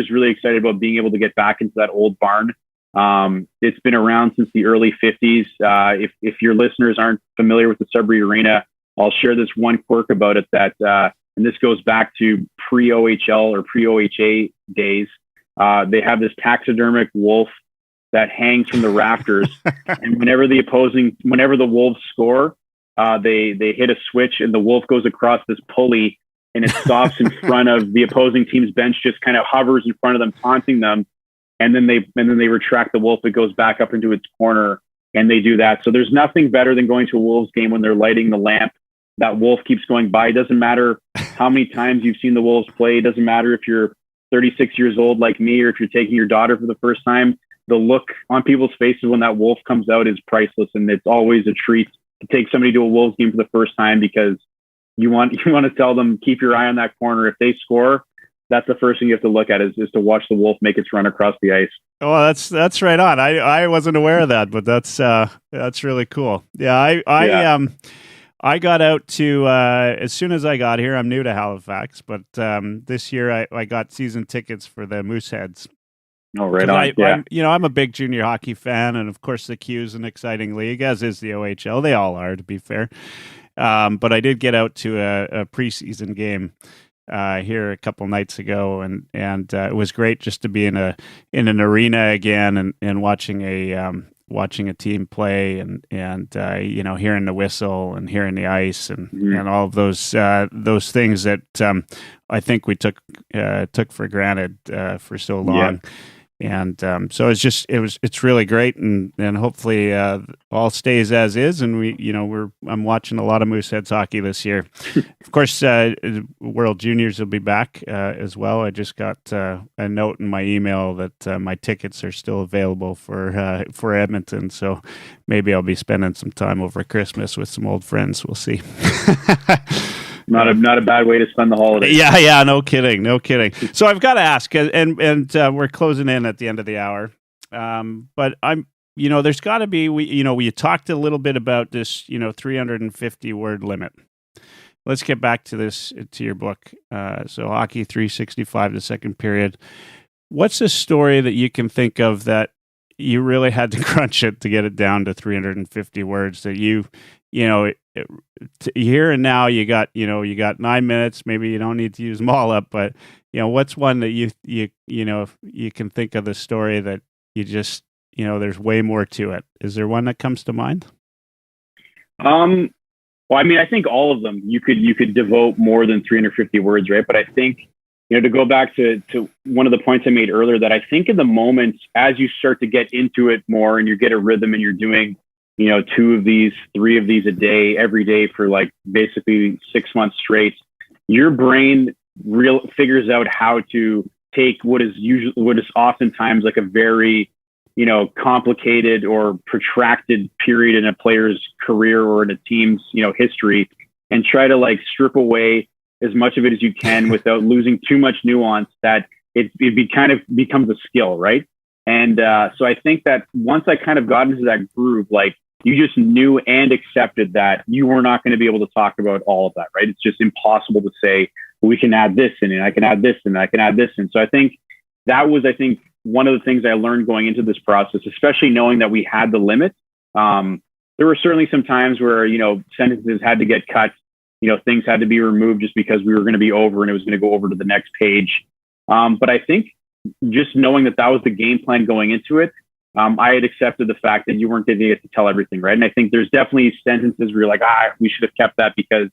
[SPEAKER 3] really excited about being able to get back into that old barn. It's been around since the early 50s. If your listeners aren't familiar with the Sudbury Arena, I'll share this one quirk about it that, and this goes back to pre-OHL or pre-OHA days. They have this taxidermic wolf that hangs from the rafters. And whenever the Wolves score, they hit a switch and the wolf goes across this pulley and it stops in front of the opposing team's bench, just kind of hovers in front of them, taunting them. And then they retract the wolf. It goes back up into its corner and they do that. So there's nothing better than going to a Wolves game when they're lighting the lamp. That wolf keeps going by. It doesn't matter how many times you've seen the Wolves play. It doesn't matter if you're 36 years old like me, or if you're taking your daughter for the first time. The look on people's faces when that wolf comes out is priceless. And it's always a treat to take somebody to a Wolves game for the first time because you want to tell them, keep your eye on that corner. If they score, that's the first thing you have to look at is to watch the wolf make its run across the ice.
[SPEAKER 2] Oh, that's right on. I wasn't aware of that, but that's really cool. Yeah, I got out to as soon as I got here. I'm new to Halifax, but this year I got season tickets for the Mooseheads.
[SPEAKER 3] Oh, right on.
[SPEAKER 2] I'm a big junior hockey fan, and of course the Q is an exciting league, as is the OHL. They all are, to be fair. But I did get out to a preseason game here a couple nights ago, and it was great just to be in an arena again and watching a team play and hearing the whistle and hearing the ice and all of those things that I think we took for granted for so long. Yeah. And so it's really great, and hopefully all stays as is. And I'm watching a lot of Mooseheads hockey this year. Of course, World Juniors will be back as well. I just got a note in my email that my tickets are still available for Edmonton. So maybe I'll be spending some time over Christmas with some old friends. We'll see.
[SPEAKER 3] Not a bad way to spend the holiday.
[SPEAKER 2] Yeah, no kidding. So I've got to ask, and we're closing in at the end of the hour. But there's got to be, we talked a little bit about this, 350 word limit. Let's get back to this, to your book. So Hockey 365, the second period. What's a story that you can think of that you really had to crunch it to get it down to 350 words that here and now you got 9 minutes. Maybe you don't need to use them all up, but what's one that you can think of the story that you just there's way more to it. Is there one that comes to mind?
[SPEAKER 3] Well, I mean, I think all of them you could devote more than 350 words, right? But I think to go back to one of the points I made earlier, that I think in the moments as you start to get into it more and you get a rhythm and you're doing 2 of these, 3 of these a day, every day for like basically 6 months straight, your brain figures out how to take what is oftentimes like a very, complicated or protracted period in a player's career or in a team's, history, and try to like strip away as much of it as you can without losing too much nuance, that it kind of becomes a skill, right? And so I think that once I kind of got into that groove, like, you just knew and accepted that you were not going to be able to talk about all of that, right? It's just impossible to say, well, we can add this in, and I can add this, and I can add this in. So I think that was, one of the things I learned going into this process, especially knowing that we had the limit. There were certainly some times where, sentences had to get cut, things had to be removed just because we were going to be over and it was going to go over to the next page. But I think just knowing that was the game plan going into it, I had accepted the fact that you weren't going to get to tell everything, right? And I think there's definitely sentences where you're like, we should have kept that because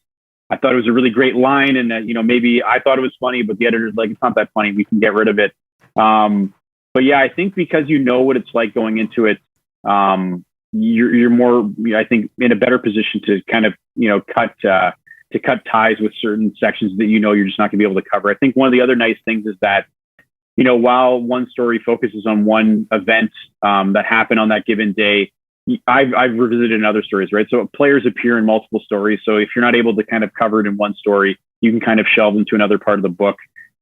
[SPEAKER 3] I thought it was a really great line, and that, maybe I thought it was funny, but the editor's like, it's not that funny, we can get rid of it. But yeah, I think because you know what it's like going into it, you're more, I think, in a better position to kind of, cut ties with certain sections that you're just not going to be able to cover. I think one of the other nice things is that, while one story focuses on one event that happened on that given day, I've revisited other stories, right? So players appear in multiple stories. So if you're not able to kind of cover it in one story, you can kind of shelve them to another part of the book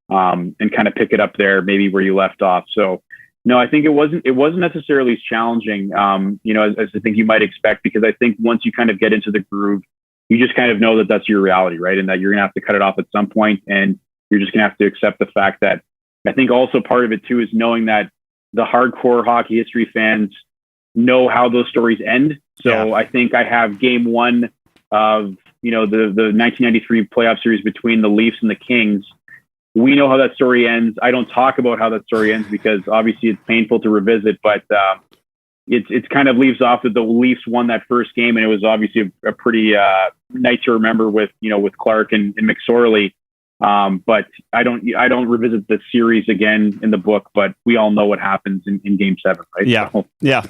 [SPEAKER 3] and kind of pick it up there, maybe where you left off. So no, I think it wasn't necessarily as challenging, as I think you might expect, because I think once you kind of get into the groove, you just kind of know that that's your reality, right? And that you're going to have to cut it off at some point, and you're just going to have to accept the fact that, I think also part of it too is knowing that the hardcore hockey history fans know how those stories end. So yeah. I think I have game 1 of, the 1993 playoff series between the Leafs and the Kings. We know how that story ends. I don't talk about how that story ends because obviously it's painful to revisit, but it's kind of leaves off that the Leafs won that first game, and it was obviously a pretty night to remember with Clark and McSorley. But I don't revisit the series again in the book, but we all know what happens in game 7, right?
[SPEAKER 2] Yeah.
[SPEAKER 3] So.
[SPEAKER 2] Yeah.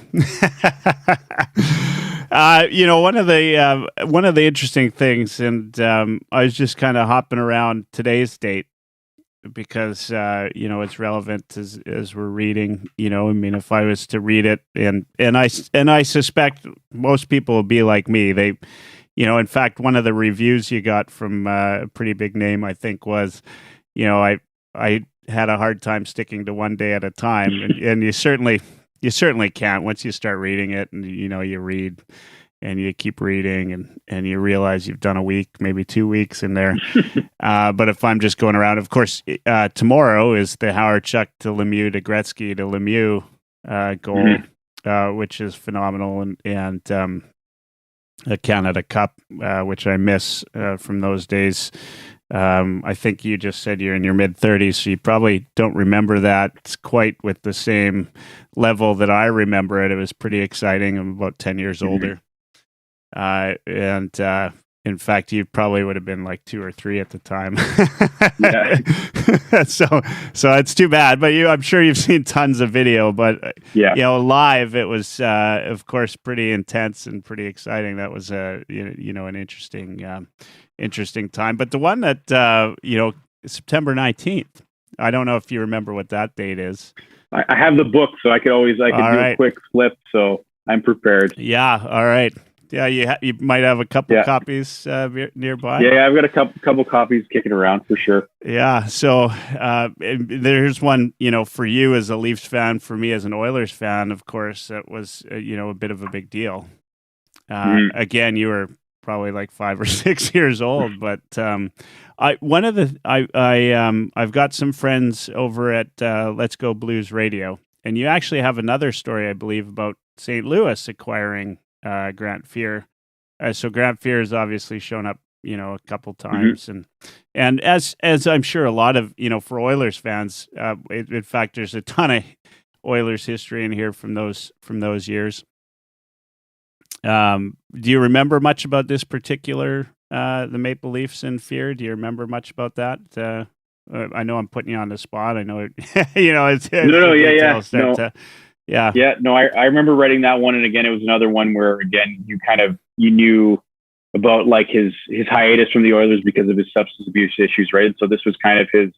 [SPEAKER 2] One of the interesting things, and I was just kind of hopping around today's date because, it's relevant as we're reading, I mean, if I was to read it and I suspect most people will be like me. They, in fact, one of the reviews you got from a pretty big name, I think, was, I had a hard time sticking to one day at a time, and you certainly can't once you start reading it, and you read and you keep reading, and you realize you've done a week, maybe 2 weeks in there. But if I'm just going around, of course, tomorrow is the Howard Chuck to Lemieux to Gretzky to Lemieux goal, which is phenomenal, and a Canada Cup, which I miss from those days. I think you just said you're in your mid-30s, so you probably don't remember that quite with the same level that I remember it. It was pretty exciting. I'm about 10 years older. And in fact, you probably would have been like 2 or 3 at the time. So it's too bad. But I'm sure you've seen tons of video. But live, it was of course pretty intense and pretty exciting. That was an interesting time. But the one that September 19th. I don't know if you remember what that date is.
[SPEAKER 3] I have the book, so I could do a quick flip. So I'm prepared.
[SPEAKER 2] Yeah. All right. Yeah, you might have a couple copies nearby.
[SPEAKER 3] Yeah, I've got a couple copies kicking around for sure.
[SPEAKER 2] Yeah, so there's one, for you as a Leafs fan, for me as an Oilers fan, of course, that was a bit of a big deal. Again, you were probably like 5 or 6 years old, but I've got some friends over at Let's Go Blues Radio, and you actually have another story, I believe, about St. Louis acquiring Grant Fuhr. So Grant Fuhr has obviously shown up, a couple times, and as I'm sure a lot of for Oilers fans, in fact, there's a ton of Oilers history in here from those years. Do you remember much about this particular the Maple Leafs and Fuhr? Do you remember much about that? I know I'm putting you on the spot. I know it's
[SPEAKER 3] I remember writing that one, and again, it was another one where again you knew about like his hiatus from the Oilers because of his substance abuse issues, right? So this was kind of his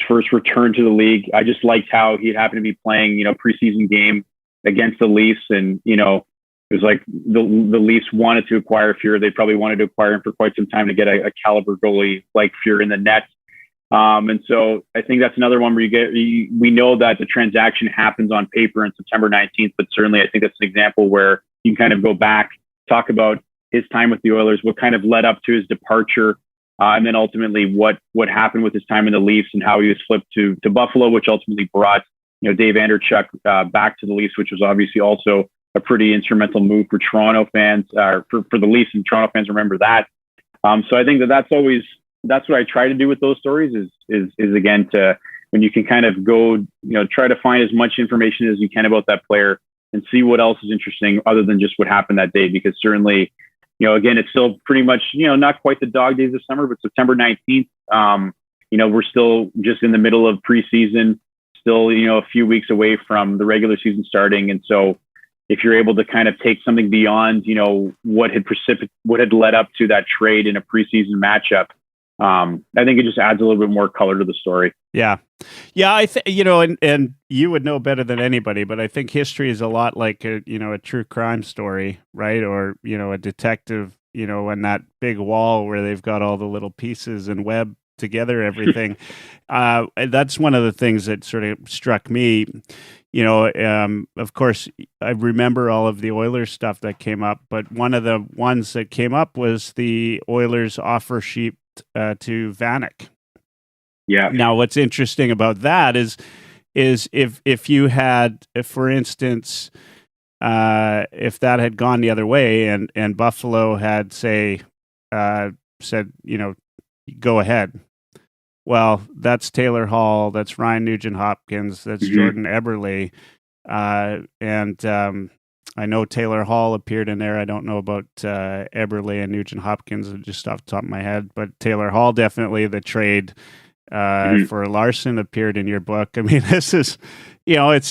[SPEAKER 3] first return to the league. I just liked how he happened to be playing preseason game against the Leafs, and it was like the Leafs wanted to acquire Fuhr. They probably wanted to acquire him for quite some time to get a caliber goalie like Fuhr in the net. And so I think that's another one where we know that the transaction happens on paper on September 19th, but certainly I think that's an example where you can kind of go back, talk about his time with the Oilers, what kind of led up to his departure, and then ultimately what happened with his time in the Leafs and how he was flipped to Buffalo, which ultimately brought Dave Anderchuk back to the Leafs, which was obviously also a pretty instrumental move for Toronto fans, for the Leafs, and Toronto fans remember that. So I think that's what I try to do with those stories is again, when you can kind of go, try to find as much information as you can about that player and see what else is interesting other than just what happened that day. Because certainly, again, it's still pretty much, not quite the dog days of summer, but September 19th, we're still just in the middle of preseason, still, a few weeks away from the regular season starting. And so if you're able to kind of take something beyond, what had led up to that trade in a preseason matchup, I think it just adds a little bit more color to the story.
[SPEAKER 2] Yeah. I think, and you would know better than anybody, but I think history is a lot like a true crime story, right? Or, a detective, and that big wall where they've got all the little pieces and web together, everything. That's one of the things that sort of struck me. Of course, I remember all of the Oilers stuff that came up, but one of the ones that came up was the Oilers offer sheet to Vanek.
[SPEAKER 3] Yeah.
[SPEAKER 2] Now, what's interesting about that is if you had, for instance, if that had gone the other way and Buffalo had said, go ahead. Well, that's Taylor Hall, that's Ryan Nugent-Hopkins, that's Jordan Eberle, and I know Taylor Hall appeared in there. I don't know about Eberle and Nugent-Hopkins just off the top of my head, but Taylor Hall definitely. The trade for Larson appeared in your book. I mean, this is, it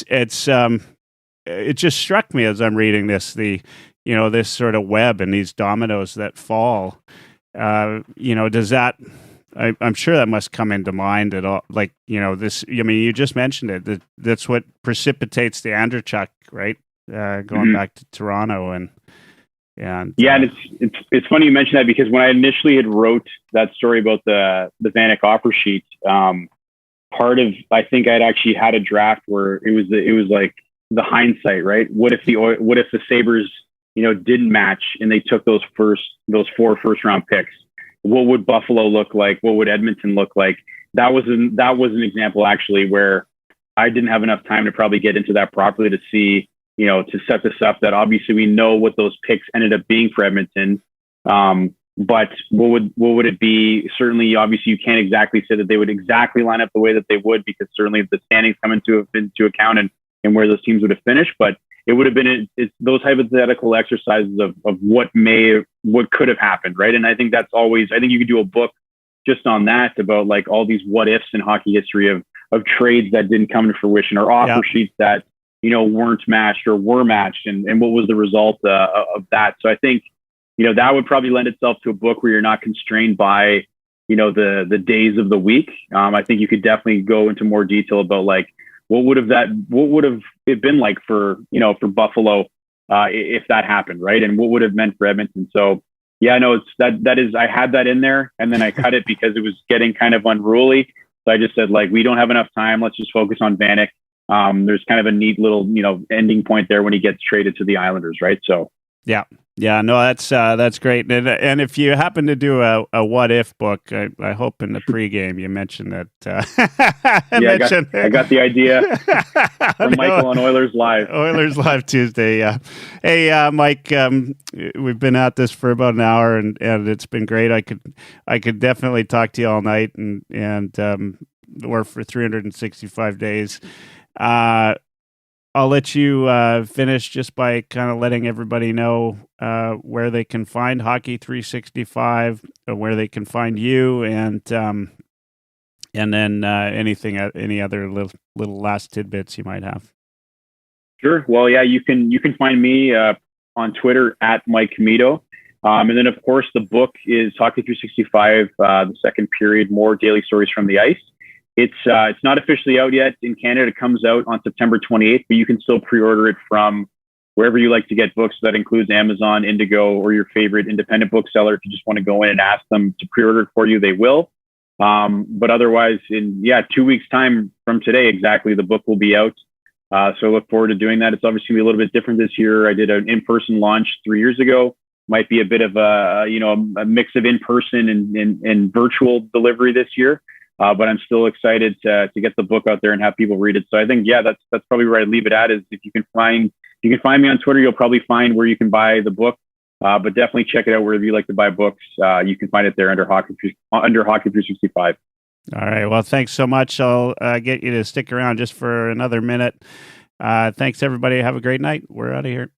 [SPEAKER 2] just struck me as I'm reading this, this sort of web and these dominoes that fall. Does that? I'm sure that must come into mind at all. Like, this. I mean, you just mentioned it. That's what precipitates the Anderchuk, right? Going back to Toronto and and
[SPEAKER 3] it's funny you mention that, because when I initially had wrote that story about the Vanek offer sheet, part of, I think I'd actually had a draft where it was like the hindsight, right? What if the Sabres didn't match and they took those 4 first-round picks, what would Buffalo look like? What would Edmonton look like? That was an example actually where I didn't have enough time to probably get into that properly to see, to set this up, that obviously we know what those picks ended up being for Edmonton. But what would it be? Certainly, obviously, you can't exactly say that they would exactly line up the way that they would, because certainly the standings come into account and where those teams would have finished. But it would have been those hypothetical exercises of what could have happened, right? And I think I think you could do a book just on that, about like all these what ifs in hockey history of trades that didn't come to fruition, or offer sheets that weren't matched or were matched, and what was the result of that. So I think that would probably lend itself to a book where you're not constrained by the days of the week. I think you could definitely go into more detail about like what would have it been like for Buffalo if that happened, right? And what would have meant for Edmonton. So yeah, no, I had that in there, and then I cut it because it was getting kind of unruly. So I just said, like, we don't have enough time. Let's just focus on Vanek. There's kind of a neat little, ending point there when he gets traded to the Islanders, right? So
[SPEAKER 2] yeah, no, that's great. And if you happen to do a what if book, I hope in the pregame you mentioned that.
[SPEAKER 3] I got the idea from Michael on Oilers Live.
[SPEAKER 2] Oilers Live Tuesday. Yeah. Hey, Mike, we've been at this for about an hour, and it's been great. I could definitely talk to you all night, and or for 365 days. I'll let you finish just by kind of letting everybody know where they can find Hockey 365, where they can find you, and then any other little last tidbits you might have.
[SPEAKER 3] Sure. Well, yeah, you can find me on Twitter at Mike Comito. And then, of course, the book is Hockey 365, the second period, more daily stories from the ice. It's not officially out yet in Canada. It comes out on September 28th, but you can still pre-order it from wherever you like to get books. That includes Amazon, Indigo, or your favorite independent bookseller. If you just want to go in and ask them to pre-order it for you, they will. But otherwise, in 2 weeks' time from today, exactly, the book will be out. So I look forward to doing that. It's obviously going to be a little bit different this year. I did an in-person launch 3 years ago. Might be a bit of a mix of in-person and virtual delivery this year. But I'm still excited to get the book out there and have people read it. So I think, that's probably where I leave it at, is if you can find me on Twitter, you'll probably find where you can buy the book. But definitely check it out wherever you like to buy books. You can find it there under Hockey 365.
[SPEAKER 2] All right. Well, thanks so much. I'll get you to stick around just for another minute. Thanks, everybody. Have a great night. We're out of here.